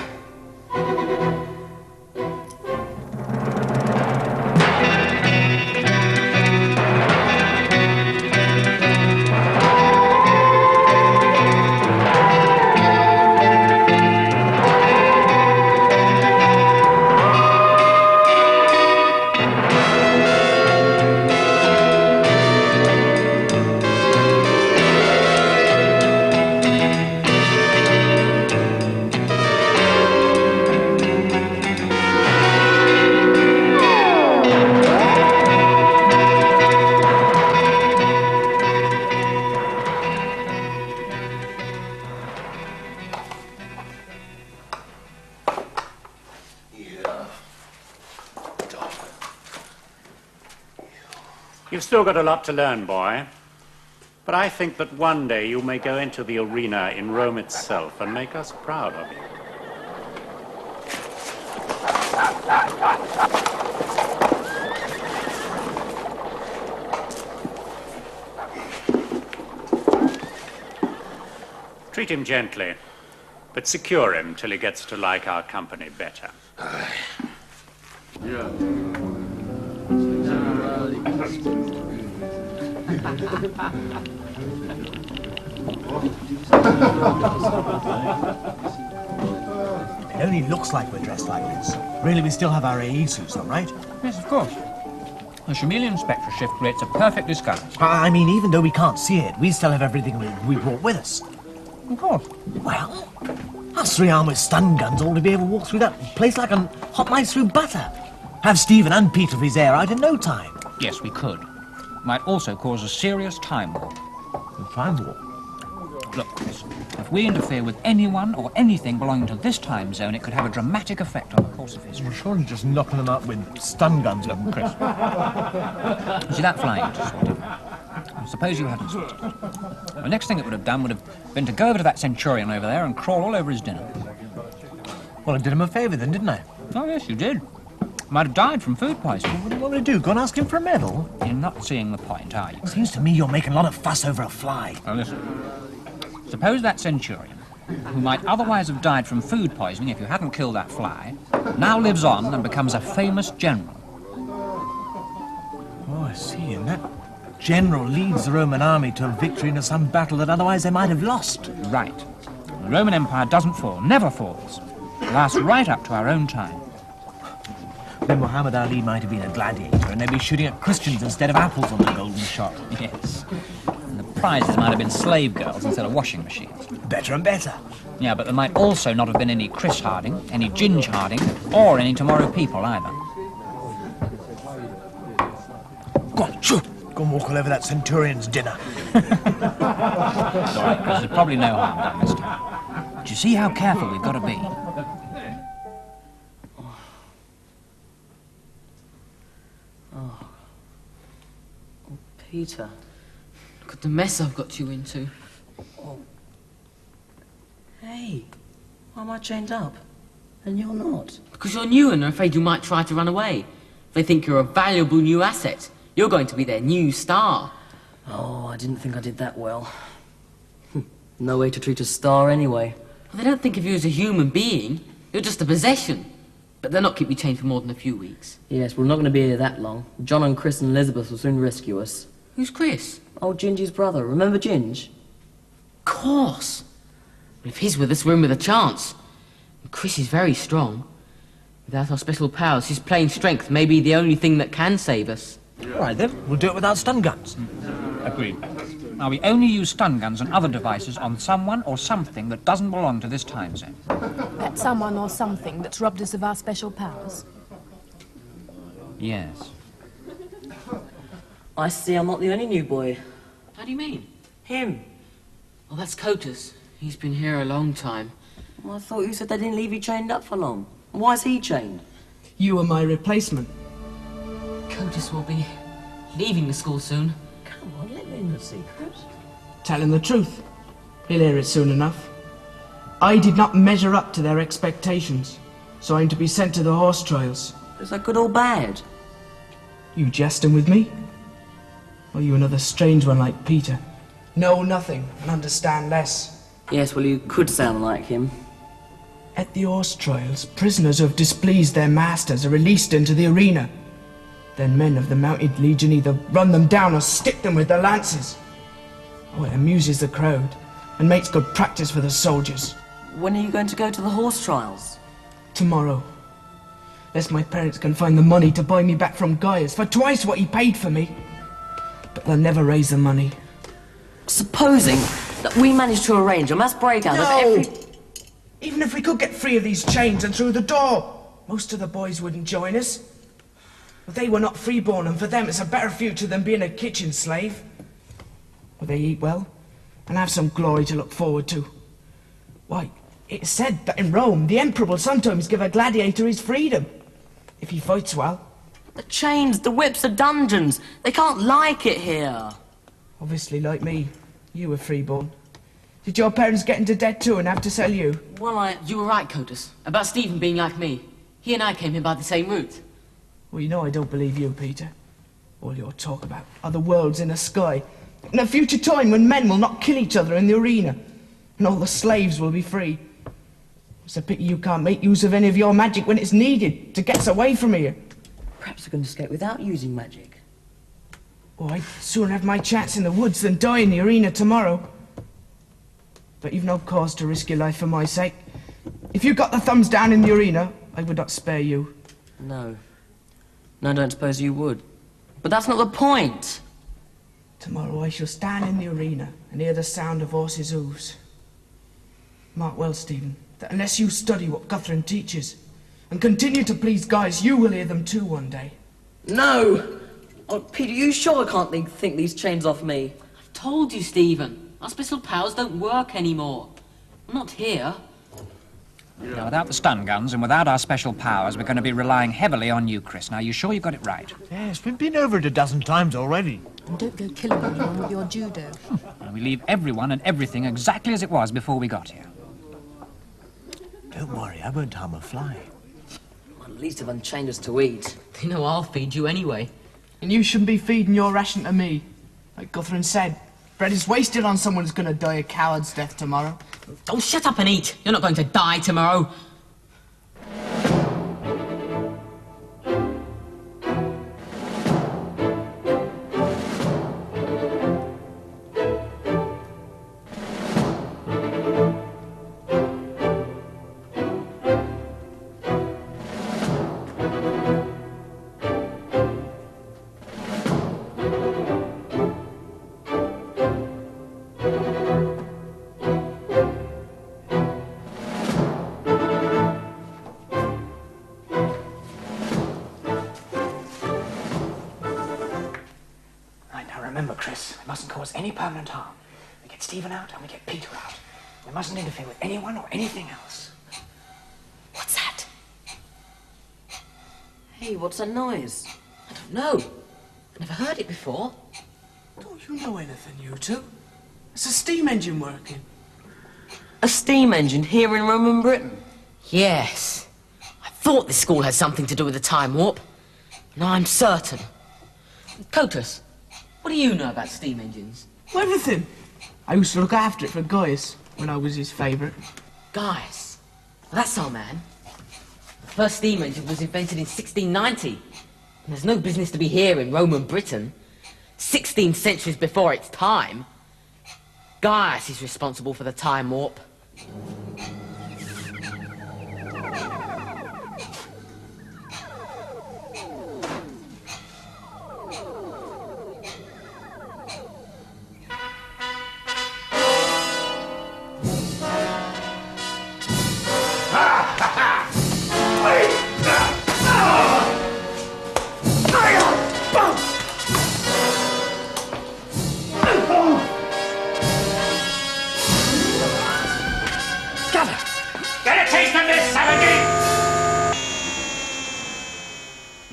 You've still got a lot to learn, boy. But I think that one day you may go into the arena in Rome itself and make us proud of you. Treat him gently, but secure him till he gets to like our company better. It only looks like we're dressed like this. Really, we still have our AE suits on, right? Yes, of course. The chameleon spectre shift creates a perfect disguise. I mean, even though we can't see it, we still have everything we brought with us. Of course. Well, us three armed with stun guns ought to be able to walk through that place like a hot mice through butter. Have Stephen and Peter his air out in no time. Yes, we could. Might also cause a serious time warp. A time warp? Look, Chris, if we interfere with anyone or anything belonging to this time zone, it could have a dramatic effect on the course of history. We're surely just knocking them out with stun guns. Look, Chris. You see that fly you just spotted? Suppose you hadn't spotted it. The next thing it would have done would have been to go over to that centurion over there and crawl all over his dinner. Well, I did him a favour then, didn't I? Oh, yes, you did. Might have died from food poisoning. What do you want me to do? Go and ask him for a medal? You're not seeing the point, are you? Seems to me you're making a lot of fuss over a fly. Now listen. Suppose that centurion, who might otherwise have died from food poisoning if you hadn't killed that fly, now lives on and becomes a famous general. Oh, I see. And that general leads the Roman army to a victory in some battle that otherwise they might have lost. Right. The Roman Empire doesn't fall, never falls, Lasts right up to our own time. Then Muhammad Ali might have been a gladiator, and they'd be shooting at Christians instead of apples on the golden shot. Yes. And the prizes might have been slave girls instead of washing machines. Better and better. Yeah, but there might also not have been any Chris Harding, any Ginge Harding, or any Tomorrow People either. Go on, shoo! Go and walk all over that Centurion's dinner. All right, because there's probably no harm done this time. But you see how careful we've got to be. Oh, Peter. Look at the mess I've got you into. Hey, why am I chained up? And you're not? Because you're new and are afraid you might try to run away. They think you're a valuable new asset. You're going to be their new star. Oh, I didn't think I did that well. No way to treat a star anyway. Well, they don't think of you as a human being. You're just a possession. But they'll not keep you chained for more than a few weeks. Yes, we're not going to be here that long. John and Chris and Elizabeth will soon rescue us. Who's Chris? Oh, Gingy's brother. Remember Ginge? Of course. Well, if he's with us, we're in with a chance. And Chris is very strong. Without our special powers, his plain strength may be the only thing that can save us. All right, then. We'll do it without stun guns. Agreed. Now, we only use stun guns and other devices on someone or something that doesn't belong to this time zone. That someone or something that's robbed us of our special powers. Yes. I see I'm not the only new boy. How do you mean? Him. Well, that's Cotus. He's been here a long time. Well, I thought you said they didn't leave you chained up for long. Why is he chained? You are my replacement. Cotus will be leaving the school soon. Come on, let me in the secret. Tell him the truth. He'll hear it soon enough. I did not measure up to their expectations, so I'm to be sent to the horse trials. Is that good or bad? You jesting with me? Or you another strange one like Peter? Know nothing and understand less. Yes, well, you could sound like him. At the horse trials, prisoners who have displeased their masters are released into the arena. Then men of the Mounted Legion either run them down or stick them with their lances. Oh, it amuses the crowd and makes good practice for the soldiers. When are you going to go to the horse trials? Tomorrow. Lest my parents can find the money to buy me back from Gaius for twice what he paid for me. But they'll never raise the money. Supposing that we managed to arrange a mass breakout of every... Even if we could get free of these chains and through the door, most of the boys wouldn't join us. But they were not freeborn, and for them it's a better future than being a kitchen slave. Well, they eat well, and have some glory to look forward to. Why, it's said that in Rome, the emperor will sometimes give a gladiator his freedom, if he fights well. The chains, the whips, the dungeons, they can't like it here. Obviously, like me, you were freeborn. Did your parents get into debt too and have to sell you? Well, you were right, Cotus, about Stephen being like me. He and I came here by the same route. Well, you know I don't believe you, Peter. All your talk about other worlds in the sky. In a future time when men will not kill each other in the arena, and all the slaves will be free. It's a pity you can't make use of any of your magic when it's needed to get us away from here. Perhaps we can escape without using magic. Oh, I'd sooner have my chance in the woods than die in the arena tomorrow. But you've no cause to risk your life for my sake. If you got the thumbs down in the arena, I would not spare you. No. No, I don't suppose you would. But that's not the point. Tomorrow I shall stand in the arena and hear the sound of horses' hooves. Mark well, Stephen, that unless you study what Guthrum teaches and continue to please Gaius, you will hear them too one day. No! Oh, Peter, you sure I can't think these chains off me? I've told you, Stephen. Our special powers don't work anymore. Not here. Now, without the stun guns and without our special powers, we're going to be relying heavily on you, Chris. Now, you sure you got it right? Yes, we've been over it a dozen times already. And don't go killing anyone with your judo. And we leave everyone and everything exactly as it was before we got here. Don't worry, I won't harm a fly. Well, at least have unchained us to eat. You know I'll feed you anyway. And you shouldn't be feeding your ration to me. Like Guthrum said, bread is wasted on someone who's going to die a coward's death tomorrow. Oh, shut up and eat. You're not going to die tomorrow. Remember, Chris, we mustn't cause any permanent harm. We get Stephen out and we get Peter out. We mustn't interfere with anyone or anything else. What's that? Hey, what's that noise? I don't know. I've never heard it before. Don't you know anything, you two? It's a steam engine working. A steam engine here in Roman Britain? Yes. I thought this school had something to do with the time warp. Now I'm certain. Cotus, what do you know about steam engines? Everything. I used to look after it for Gaius when I was his favourite. Gaius? Well, that's our man. The first steam engine was invented in 1690. And there's no business to be here in Roman Britain. 16 centuries before its time. Gaius is responsible for the time warp.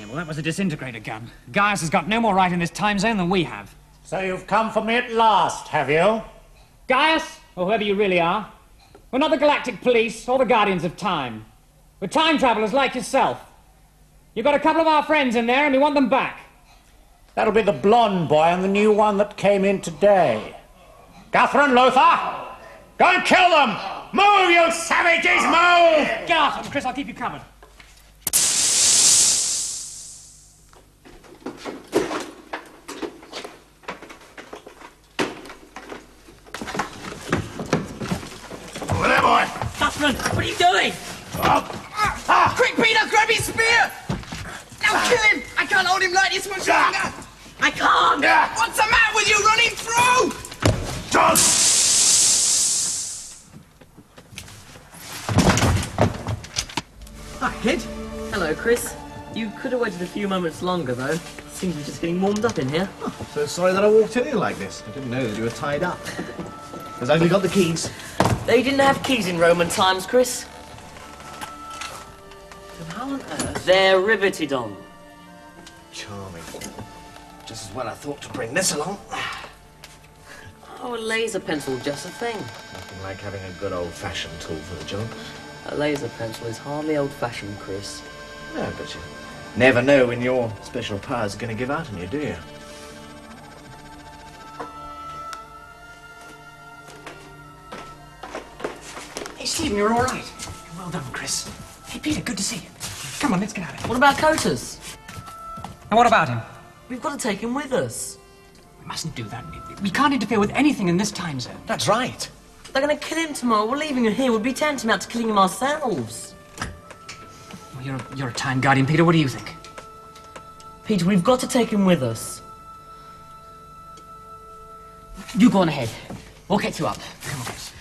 Well, that was a disintegrator gun. Gaius has got no more right in this time zone than we have. So you've come for me at last, have you? Gaius, or whoever you really are, we're not the galactic police or the guardians of time. We're time travelers like yourself. You've got a couple of our friends in there and we want them back. That'll be the blonde boy and the new one that came in today. Guthrie, Lothar, go and kill them! Move, you savages, move! Get off them, Chris, I'll keep you covered. Over there, boy. Guthrie, what are you doing? Quick, Peter, grab his spear! Now kill him! I can't hold him like this much longer! I can't! What's the matter with you? Running through! John! Hi, kid. Hello, Chris. You could have waited a few moments longer, though. Seems we're just getting warmed up in here. So sorry that I walked in here like this. I didn't know that you were tied up. I've only got the keys. They didn't have keys in Roman times, Chris. Then how on earth? They're riveted on. Charming. Just as well I thought to bring this along. Oh, a laser pencil, just a thing. Nothing like having a good old-fashioned tool for the job. A laser pencil is hardly old-fashioned, Chris. No, but you never know when your special powers are going to give out on you, do you? Hey, Stephen, you're all right. Well done, Chris. Hey, Peter, good to see you. Come on, let's get out of here. What about Cotus? And what about him? We've got to take him with us. We mustn't do that. We can't interfere with anything in this time zone. That's right. They're going to kill him tomorrow. We're leaving him here. We'd be tantamount to killing him ourselves. Well, you're a time guardian, Peter. What do you think? Peter, we've got to take him with us. You go on ahead. We'll get you up. Come on, Chris.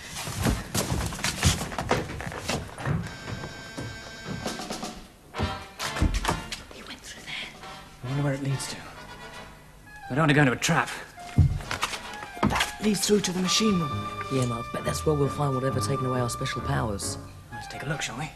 He went through there. I wonder where it leads to. I don't want to go into a trap. That leads through to the machine room. Yeah, no, I bet that's where we'll find whatever taken away our special powers. Let's take a look, shall we?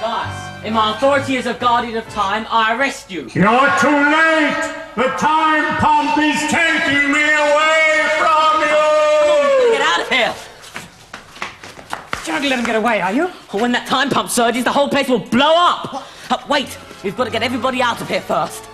Guys, in my authority as a guardian of time, I arrest you. You're too late! The time pump is taking me away from you! Get out of here! You're not going to let him get away, are you? When that time pump surges, the whole place will blow up! Wait, we've got to get everybody out of here first.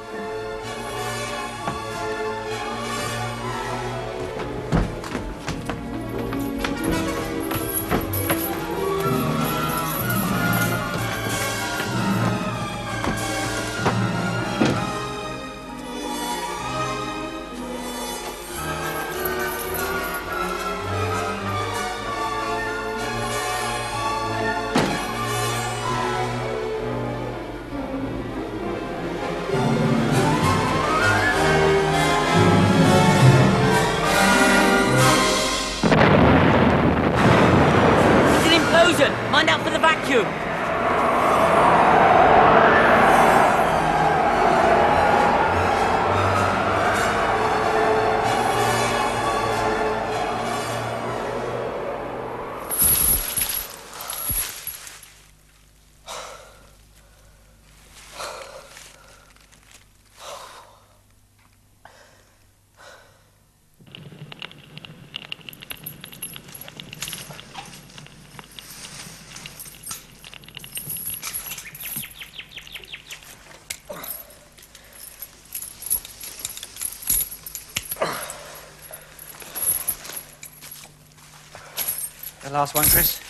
The last one, Chris?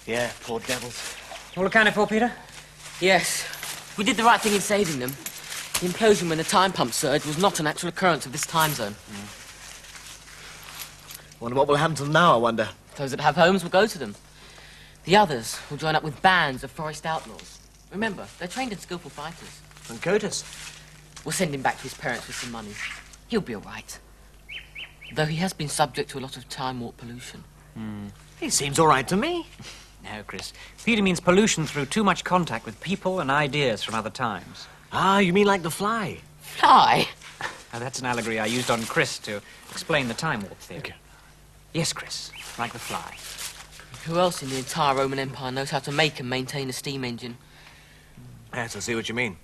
Yeah, poor devils. All accounted for, Peter? Yes. We did the right thing in saving them. The implosion when the time pump surged was not an actual occurrence of this time zone. Wonder what will happen to them now, I wonder. Those that have homes will go to them. The others will join up with bands of forest outlaws. Remember, they're trained and skillful fighters. And Codus? We'll send him back to his parents with some money. He'll be all right. Though he has been subject to a lot of time warp pollution. He seems all right to me. No, Chris. Peter means pollution through too much contact with people and ideas from other times. Ah, you mean like the fly? Fly? Now, that's an allegory I used on Chris to explain the time warp theory. Okay. Yes, Chris, like the fly. Who else in the entire Roman Empire knows how to make and maintain a steam engine? Yes, I see what you mean.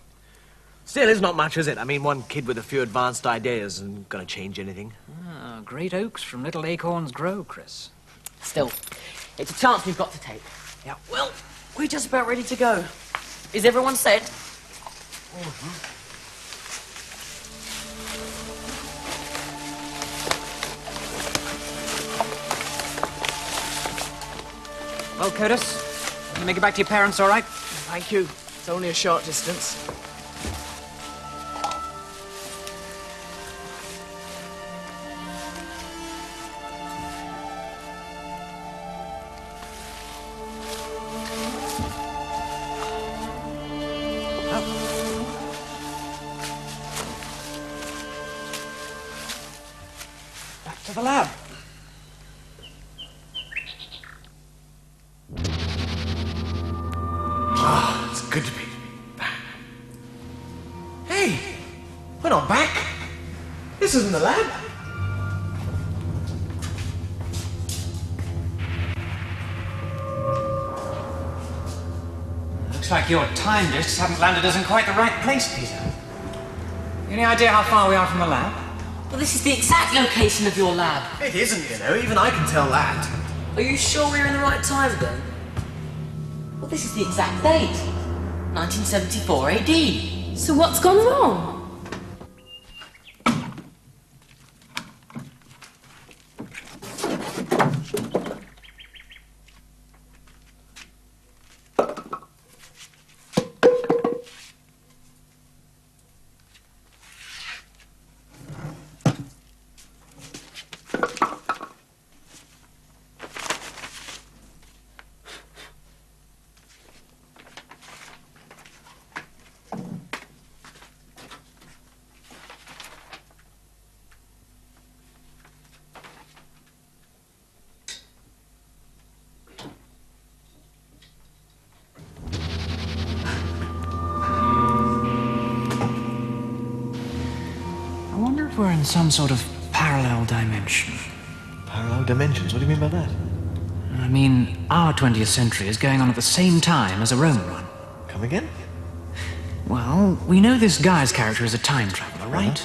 Still, it's not much, is it? I mean, one kid with a few advanced ideas isn't going to change anything. Ah, great oaks from little acorns grow, Chris. Still, it's a chance we've got to take. Yeah, well, we're just about ready to go. Is everyone set? Well, Codus, you make it back to your parents all right? Thank you. It's only a short distance. Back to the lab. It's good to be back. Hey, we're not back. This isn't the lab. Looks like your time discs haven't landed us in quite the right place, Peter. Any idea how far we are from the lab? Well, this is the exact location of your lab. It isn't, you know. Even I can tell that. Are you sure we're in the right time then? Well, this is the exact date. 1974 AD. So what's gone wrong? We're in some sort of parallel dimension. Parallel dimensions? What do you mean by that? I mean, our 20th century is going on at the same time as a Roman one. Come again? Well, we know this guy's character is a time traveler, right?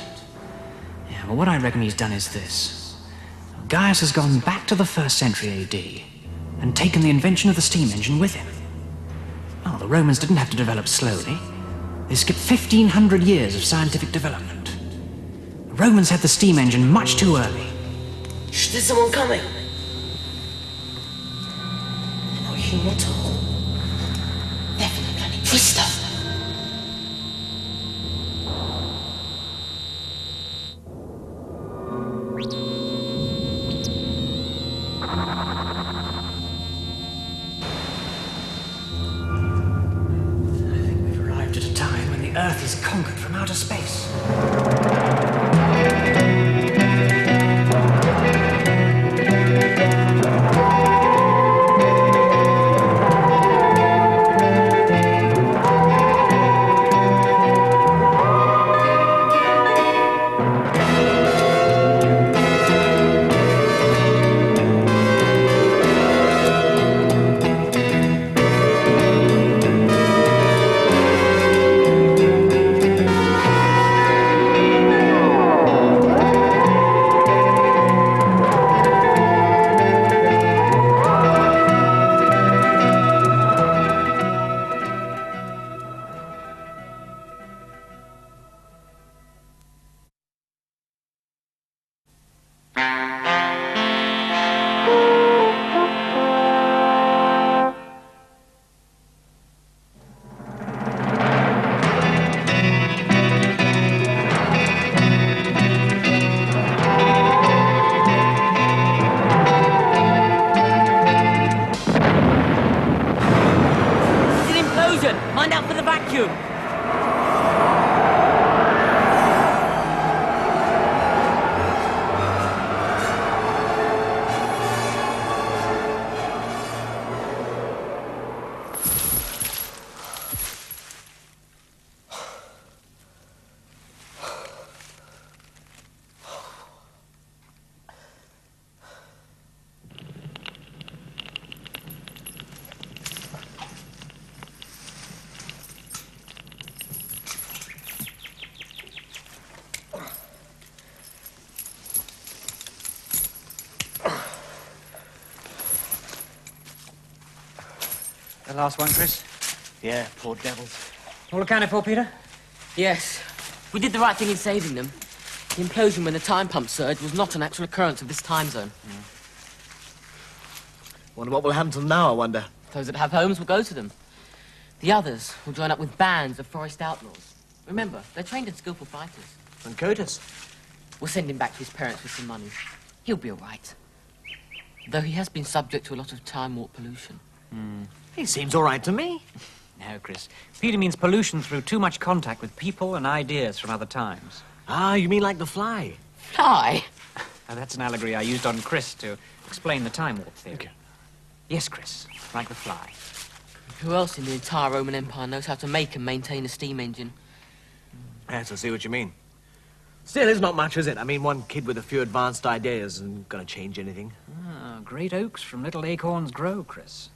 Yeah, well, what I reckon he's done is this. Gaius has gone back to the 1st century AD and taken the invention of the steam engine with him. Well, the Romans didn't have to develop slowly. They skipped 1,500 years of scientific development. The Romans had the steam engine much too early. Shh, there's someone coming. No, you're not all. Definitely bloody Twister. I think we've arrived at a time when the Earth is conquered from outer space. The last one, Chris? Yeah, poor devils. All accounted for, Peter? Yes. We did the right thing in saving them. The implosion when the time pump surged was not an actual occurrence of this time zone. Wonder what will happen to them now, I wonder. Those that have homes will go to them. The others will join up with bands of forest outlaws. Remember, they're trained and skillful fighters. And Curtis? We'll send him back to his parents with some money. He'll be all right. Though he has been subject to a lot of time warp pollution. He seems all right to me. No, Chris. Peter means pollution through too much contact with people and ideas from other times. Ah, you mean like the fly? Fly? Now, that's an allegory I used on Chris to explain the time warp theory. Okay. Yes, Chris, like the fly. Who else in the entire Roman Empire knows how to make and maintain a steam engine? Yes, I see what you mean. Still, it's not much, is it? I mean, one kid with a few advanced ideas isn't going to change anything. Ah, great oaks from little acorns grow, Chris.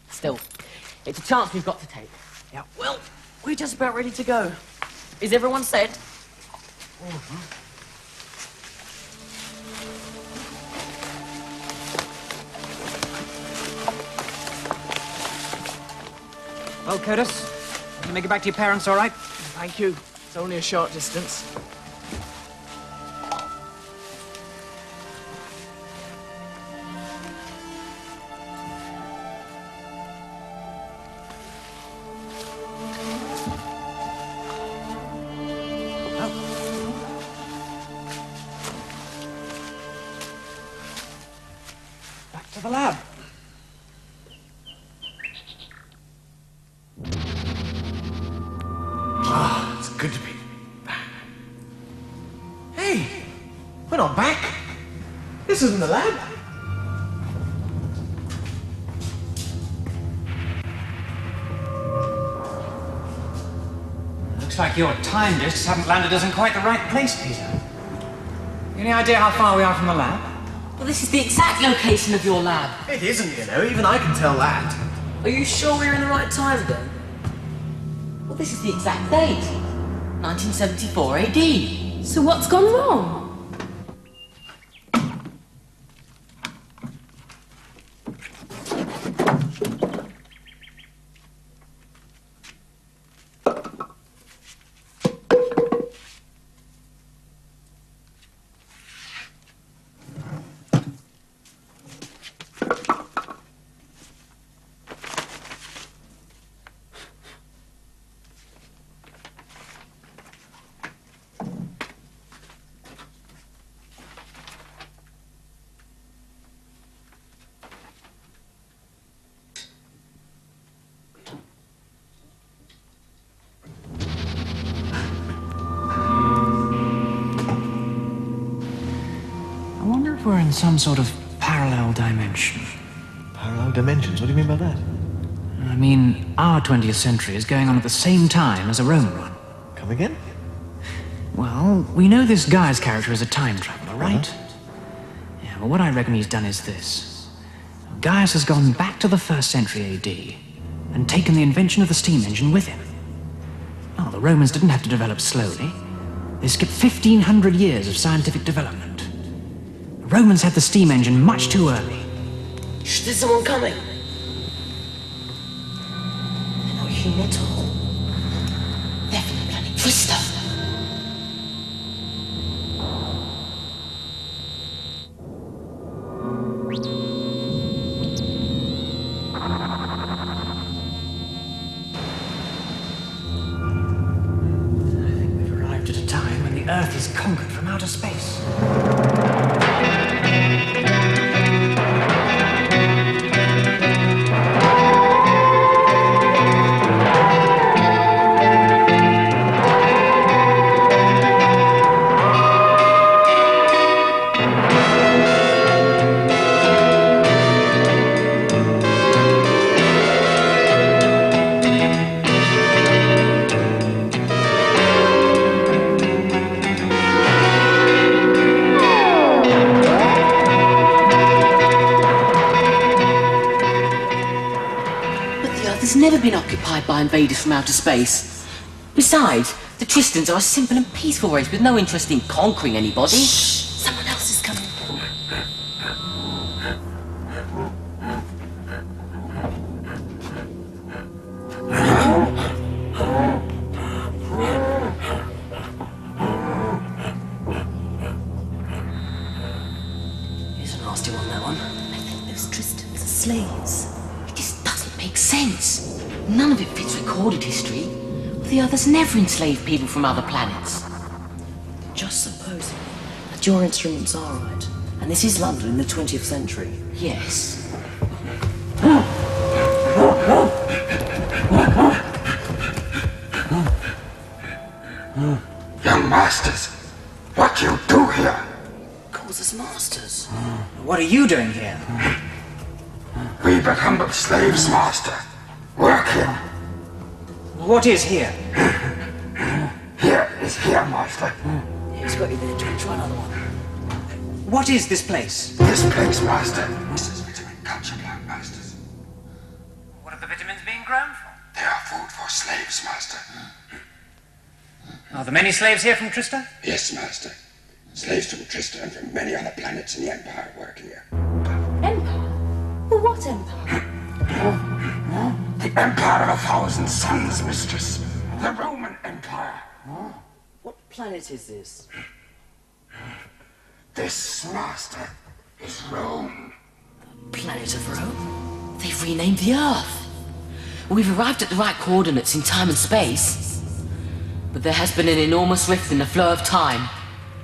Still, it's a chance we've got to take. Yeah. Well, we're just about ready to go. Is everyone set? Well, Curtis, can you make it back to your parents all right? Thank you. It's only a short distance. Back to the lab. It's good to be back. Hey, we're not back. This isn't the lab. Looks like your time discs haven't landed us in quite the right place, Peter. Any idea how far we are from the lab? Well, this is the exact location of your lab. It isn't, you know. Even I can tell that. Are you sure we're in the right time zone? Well, this is the exact date. 1974 AD. So what's gone wrong? I wonder if we're in some sort of parallel dimension. Parallel dimensions? What do you mean by that? I mean, our 20th century is going on at the same time as a Roman one. Come again? Well, we know this guy's character is a time traveler, right? Yeah, well, what I reckon he's done is this. Gaius has gone back to the 1st century AD and taken the invention of the steam engine with him. Well, the Romans didn't have to develop slowly. They skipped 1,500 years of scientific development. The Romans had the steam engine much too early. Shh, there's someone coming. They're not human at all. They're from the planet Twister. We've arrived at a time when the Earth is conquered from outer space. It's never been occupied by invaders from outer space. Besides, the Tristans are a simple and peaceful race with no interest in conquering anybody. Shh! Someone else is coming. that one. I think those Tristans are slaves. It just doesn't make sense. None of it fits recorded history. The others never enslaved people from other planets. Just supposing that your instruments are right, and this is London in the 20th century. Yes. Young masters, what you do here? Calls us masters. What are you doing here? We but humble slaves, master. Working. What is here? Here is here, master. He's got you there. Try another one. What is this place? This place, master. This is vitamin culture plant, masters. What are the vitamins being grown for? They are food for slaves, master. Are there many slaves here from Trista? Yes, master. Slaves from Trista and from many other planets in the Empire work here. Empire? Well, what empire? The Empire of 1,000 Suns, mistress. The Roman Empire. What planet is this? This, master, is Rome. Planet of Rome? They've renamed the Earth. We've arrived at the right coordinates in time and space. But there has been an enormous rift in the flow of time.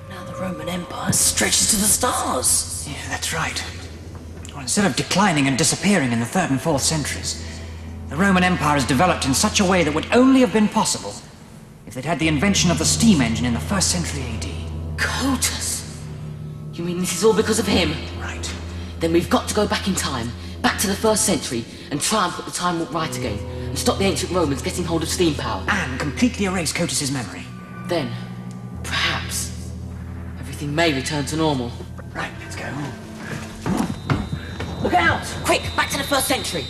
Now the Roman Empire stretches to the stars. Yeah, that's right. Well, instead of declining and disappearing in the 3rd and 4th centuries, the Roman Empire has developed in such a way that would only have been possible if they'd had the invention of the steam engine in the 1st century AD. Cotus! You mean this is all because of him? Right. Then we've got to go back in time, back to the 1st century, and try and put the time warp right again, and stop the ancient Romans getting hold of steam power. And completely erase Cotus's memory. Then, perhaps, everything may return to normal. Right, let's go. Look out! Quick, back to the 1st century!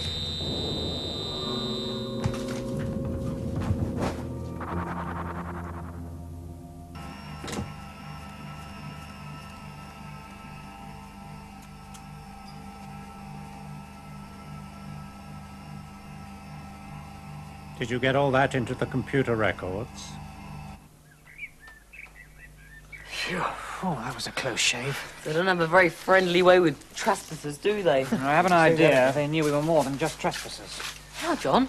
Did you get all that into the computer records? Phew. Oh, that was a close shave. They don't have a very friendly way with trespassers, do they? I have an idea they knew we were more than just trespassers. How, John?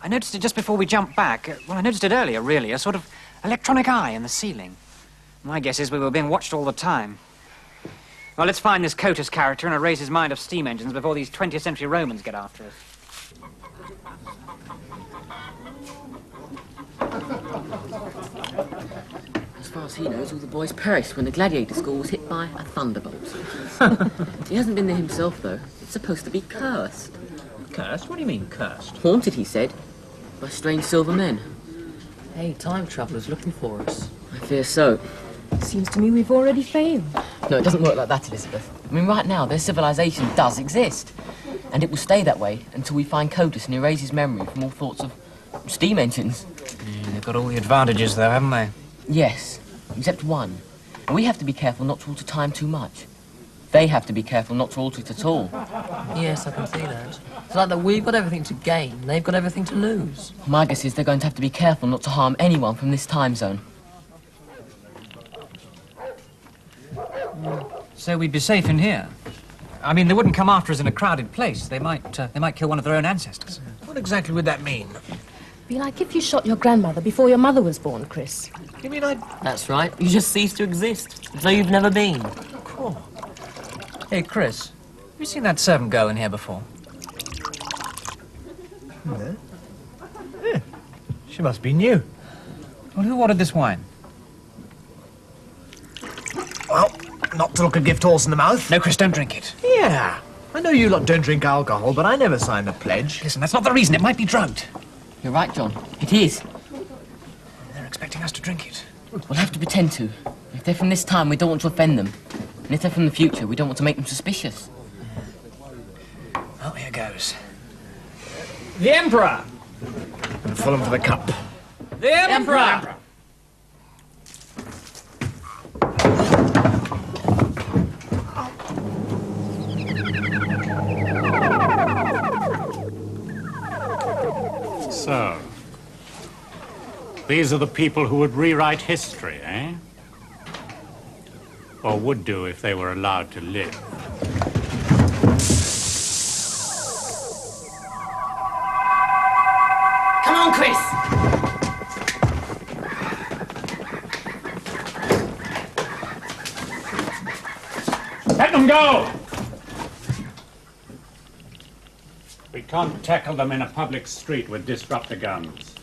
I noticed it just before we jumped back. Well, I noticed it earlier, really. A sort of electronic eye in the ceiling. My guess is we were being watched all the time. Well, let's find this Cotus character and erase his mind of steam engines before these 20th century Romans get after us. As far as he knows, all the boys perished when the Gladiator school was hit by a thunderbolt. He hasn't been there himself, though. It's supposed to be cursed. Cursed? What do you mean, cursed? Haunted, he said, by strange silver men. Hey, time travelers looking for us. I fear so. Seems to me we've already failed. No, it doesn't work like that, Elizabeth. I mean, right now, their civilization does exist. And it will stay that way until we find Cotus and erase his memory from all thoughts of steam engines. They've got all the advantages, though, haven't they? Yes, except one. And we have to be careful not to alter time too much. They have to be careful not to alter it at all. Yes, I can see that. It's like that we've got everything to gain, they've got everything to lose. My guess is they're going to have to be careful not to harm anyone from this time zone. So we'd be safe in here? I mean, they wouldn't come after us in a crowded place. They might kill one of their own ancestors. What exactly would that mean? Be like if you shot your grandmother before your mother was born, Chris. You mean I'd... That's right, you just cease to exist, as though you've never been. Cool. Hey, Chris, have you seen that servant girl in here before? No. Yeah. She must be new. Well, who ordered this wine? Well, not to look a gift horse in the mouth. No, Chris, don't drink it. Yeah. I know you lot don't drink alcohol, but I never signed a pledge. Listen, that's not the reason. It might be drugged. You're right, John. It is. They're expecting us to drink it. We'll have to pretend to. If they're from this time, we don't want to offend them. And if they're from the future, we don't want to make them suspicious. Well, here goes. The Emperor! And fill them for the cup. The Emperor! So, these are the people who would rewrite history, eh? Or would do if they were allowed to live. Come on, Chris! Let them go! We can't tackle them in a public street with disruptor guns.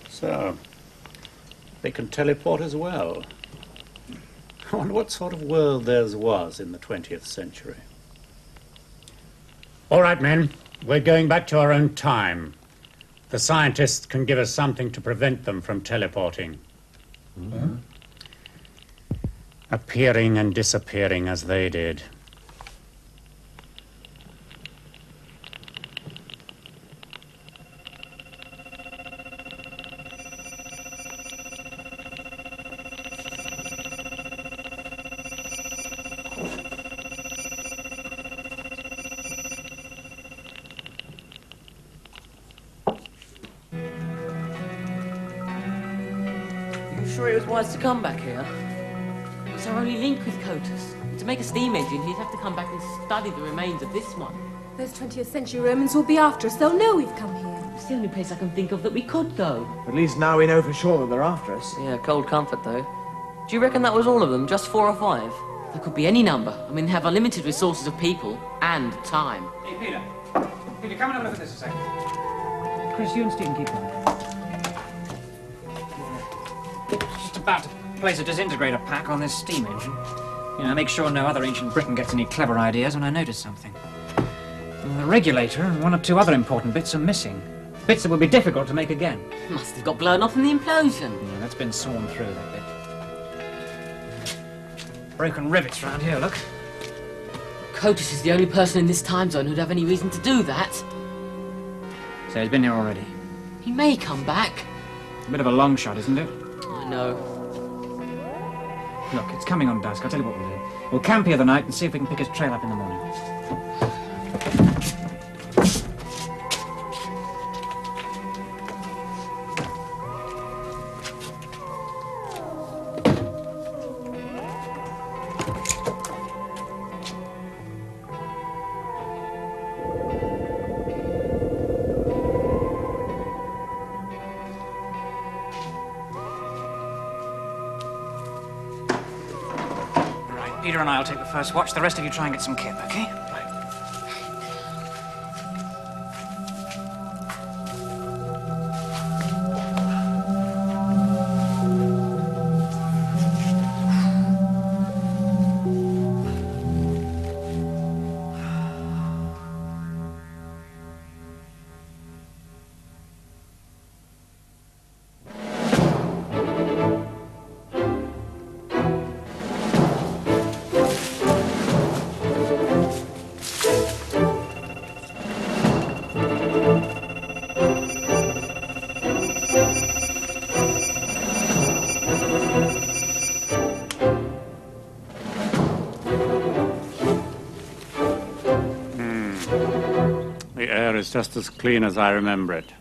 So, they can teleport as well. I wonder what sort of world theirs was in the 20th century. All right, men. We're going back to our own time. The scientists can give us something to prevent them from teleporting. Mm-hmm. Appearing and disappearing as they did. Sure it was wise to come back here? It's our only link with Cotus. To make a steam engine, he'd have to come back and study the remains of this one. Those 20th century Romans will be after us. They'll know we've come here. It's the only place I can think of that we could go. At least now we know for sure that they're after us. Yeah, cold comfort, though. Do you reckon that was all of them? Just 4 or 5? There could be any number. I mean, they have unlimited resources of people and time. Hey, Peter. Peter, come and have a look at this a second. Chris, you and Stephen keep going. Just about to place a disintegrator pack on this steam engine. You know, make sure no other ancient Briton gets any clever ideas when I notice something. And the regulator and 1 or 2 other important bits are missing. Bits that would be difficult to make again. Must have got blown off in the implosion. Yeah, that's been sawn through, that bit. Broken rivets round here, look. Cotus is the only person in this time zone who'd have any reason to do that. So he's been here already. He may come back. It's a bit of a long shot, isn't it? I know. Look, it's coming on dusk. I'll tell you what we'll do. We'll camp here the night and see if we can pick his trail up in the morning. Peter and I will take the first watch. The rest of you try and get some kit, okay? It's just as clean as I remember it.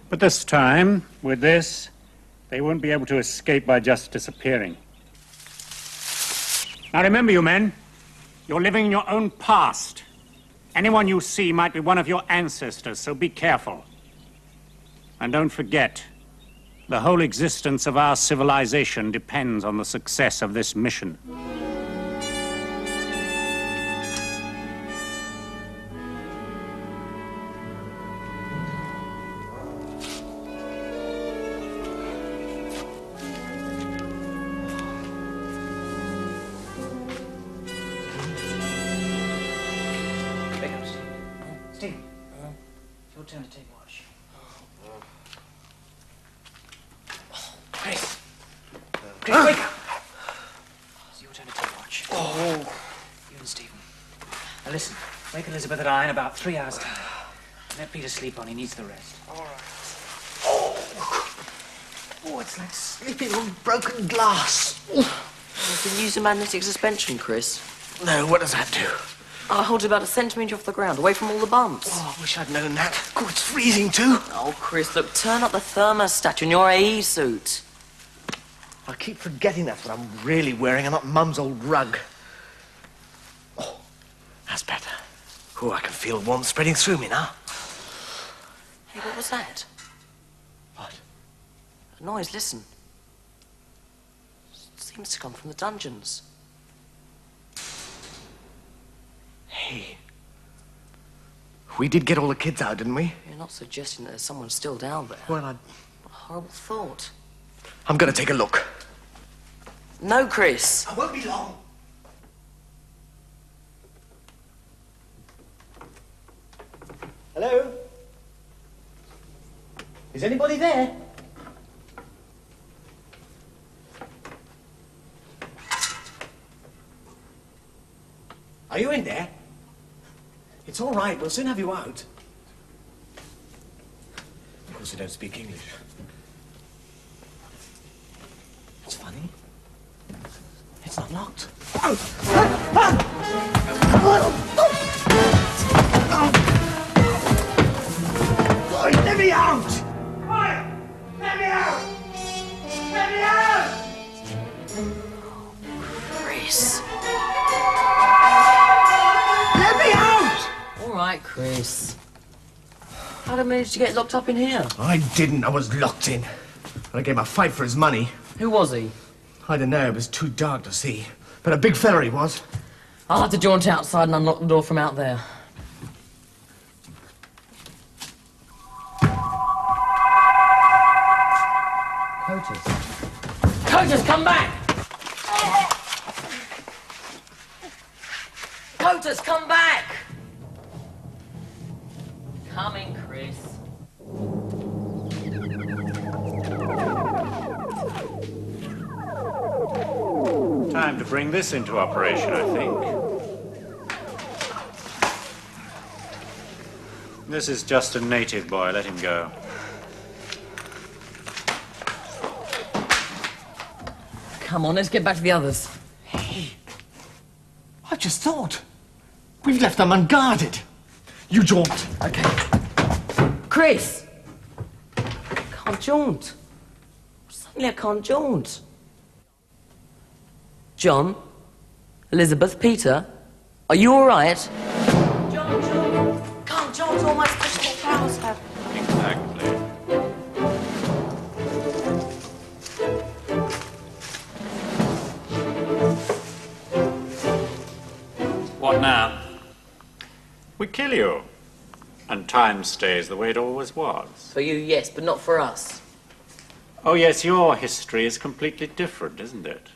But this time, with this, they won't be able to escape by just disappearing. Now remember, you men, you're living in your own past. Anyone you see might be one of your ancestors, so be careful. And don't forget, the whole existence of our civilization depends on the success of this mission. Turn to take watch. Chris! Chris, wake up! It's your turn to take watch. You and Stephen. Now listen, wake Elizabeth and I in about 3 hours' time. Let Peter sleep on, he needs the rest. All right. Oh, it's like sleeping on broken glass. You can use a magnetic suspension, Chris. No, what does that do? I hold it about a centimetre off the ground, away from all the bumps. Oh, I wish I'd known that. Oh, it's freezing too. Oh, Chris, look, turn up the thermostat in your AE suit. I keep forgetting that's what I'm really wearing and not Mum's old rug. Oh, that's better. Oh, I can feel warmth spreading through me now. Hey, what was that? What? A noise, listen. Seems to come from the dungeons. Hey. We did get all the kids out, didn't we? You're not suggesting that there's someone still down there. Well, What a horrible thought. I'm gonna take a look. No, Chris. I won't be long. Hello? Is anybody there? Are you in there? It's all right. We'll soon have you out. Of course, you don't speak English. It's funny. It's not locked. Let me out! Quiet! Let me out! Let me out! Chris. Let me out! All right, Chris. How did I manage to get locked up in here? I didn't. I was locked in. I gave him a fight for his money. Who was he? I don't know. It was too dark to see. But a big fella he was. I'll have to jaunt outside and unlock the door from out there. Coaches, come back! Coaches, come back! Coming, Chris. Time to bring this into operation, I think. This is just a native boy. Let him go. Come on, let's get back to the others. Hey, I just thought. We've left them unguarded. You jaunt. Okay. Chris! Can't jaunt. Suddenly I can't jaunt. John? Elizabeth? Peter? Are you all right? John! Can't jaunt, all my special powers have. Exactly. What now? We kill you. And time stays the way it always was. For you, yes, but not for us. Oh, yes, your history is completely different, isn't it?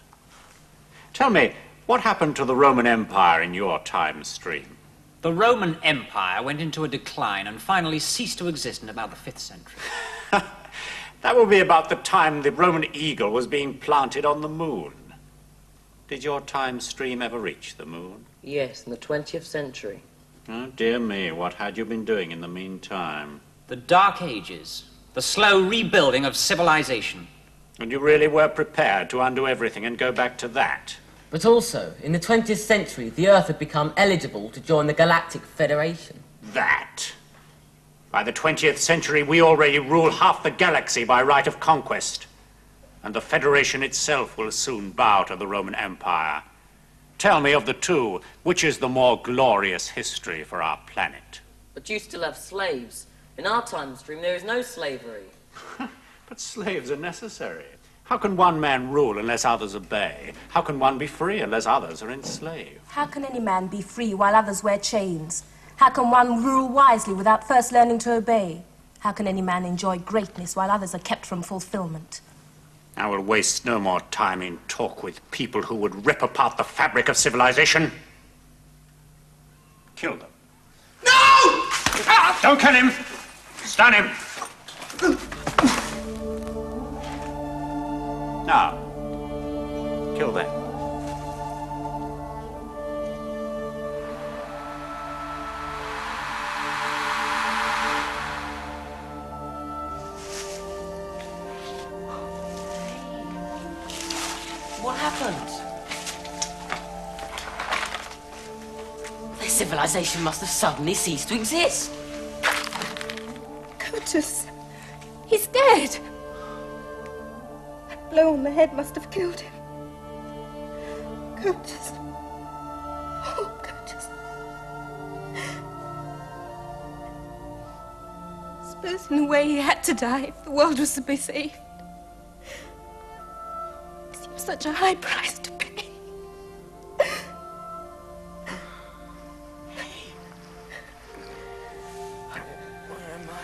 Tell me, what happened to the Roman Empire in your time stream? The Roman Empire went into a decline and finally ceased to exist in about the 5th century. That will be about the time the Roman eagle was being planted on the moon. Did your time stream ever reach the moon? Yes, in the 20th century. Oh, dear me, what had you been doing in the meantime? The Dark Ages. The slow rebuilding of civilization. And you really were prepared to undo everything and go back to that? But also, in the 20th century, the Earth had become eligible to join the Galactic Federation. That? By the 20th century, we already rule half the galaxy by right of conquest. And the Federation itself will soon bow to the Roman Empire. Tell me of the two, which is the more glorious history for our planet? But you still have slaves. In our time stream, there is no slavery. But slaves are necessary. How can one man rule unless others obey? How can one be free unless others are enslaved? How can any man be free while others wear chains? How can one rule wisely without first learning to obey? How can any man enjoy greatness while others are kept from fulfillment? I will waste no more time in talk with people who would rip apart the fabric of civilization. Kill them. No! Ah, don't kill him! Stun him! Now, kill them. What happened? Their civilization must have suddenly ceased to exist. Cotus, he's dead. blow on the head must have killed him. Coaches. Oh, coaches. I suppose in a way he had to die if the world was to be saved. It seems such a high price to pay. Where am I?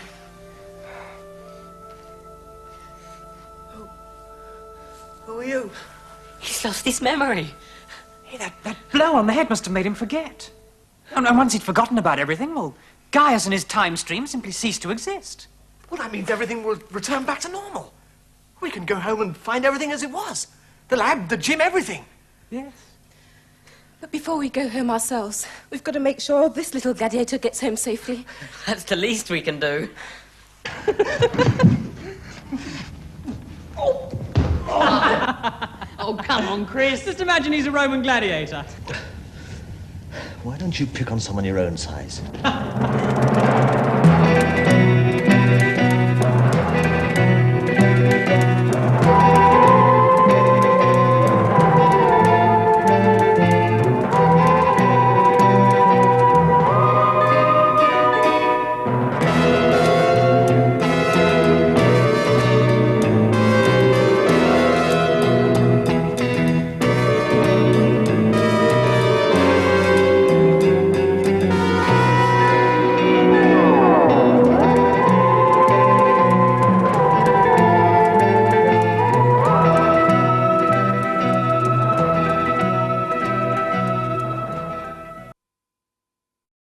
Who are you? He's lost his memory. Hey, that blow on the head must have made him forget. And once he'd forgotten about everything, well, Gaius and his time stream simply ceased to exist. Well, that means everything will return back to normal. We can go home and find everything as it was. The lab, the gym, everything. Yes. But before we go home ourselves, we've got to make sure this little gladiator gets home safely. That's the least we can do. Oh, come on, Chris. Just imagine he's a Roman gladiator. Why don't you pick on someone your own size?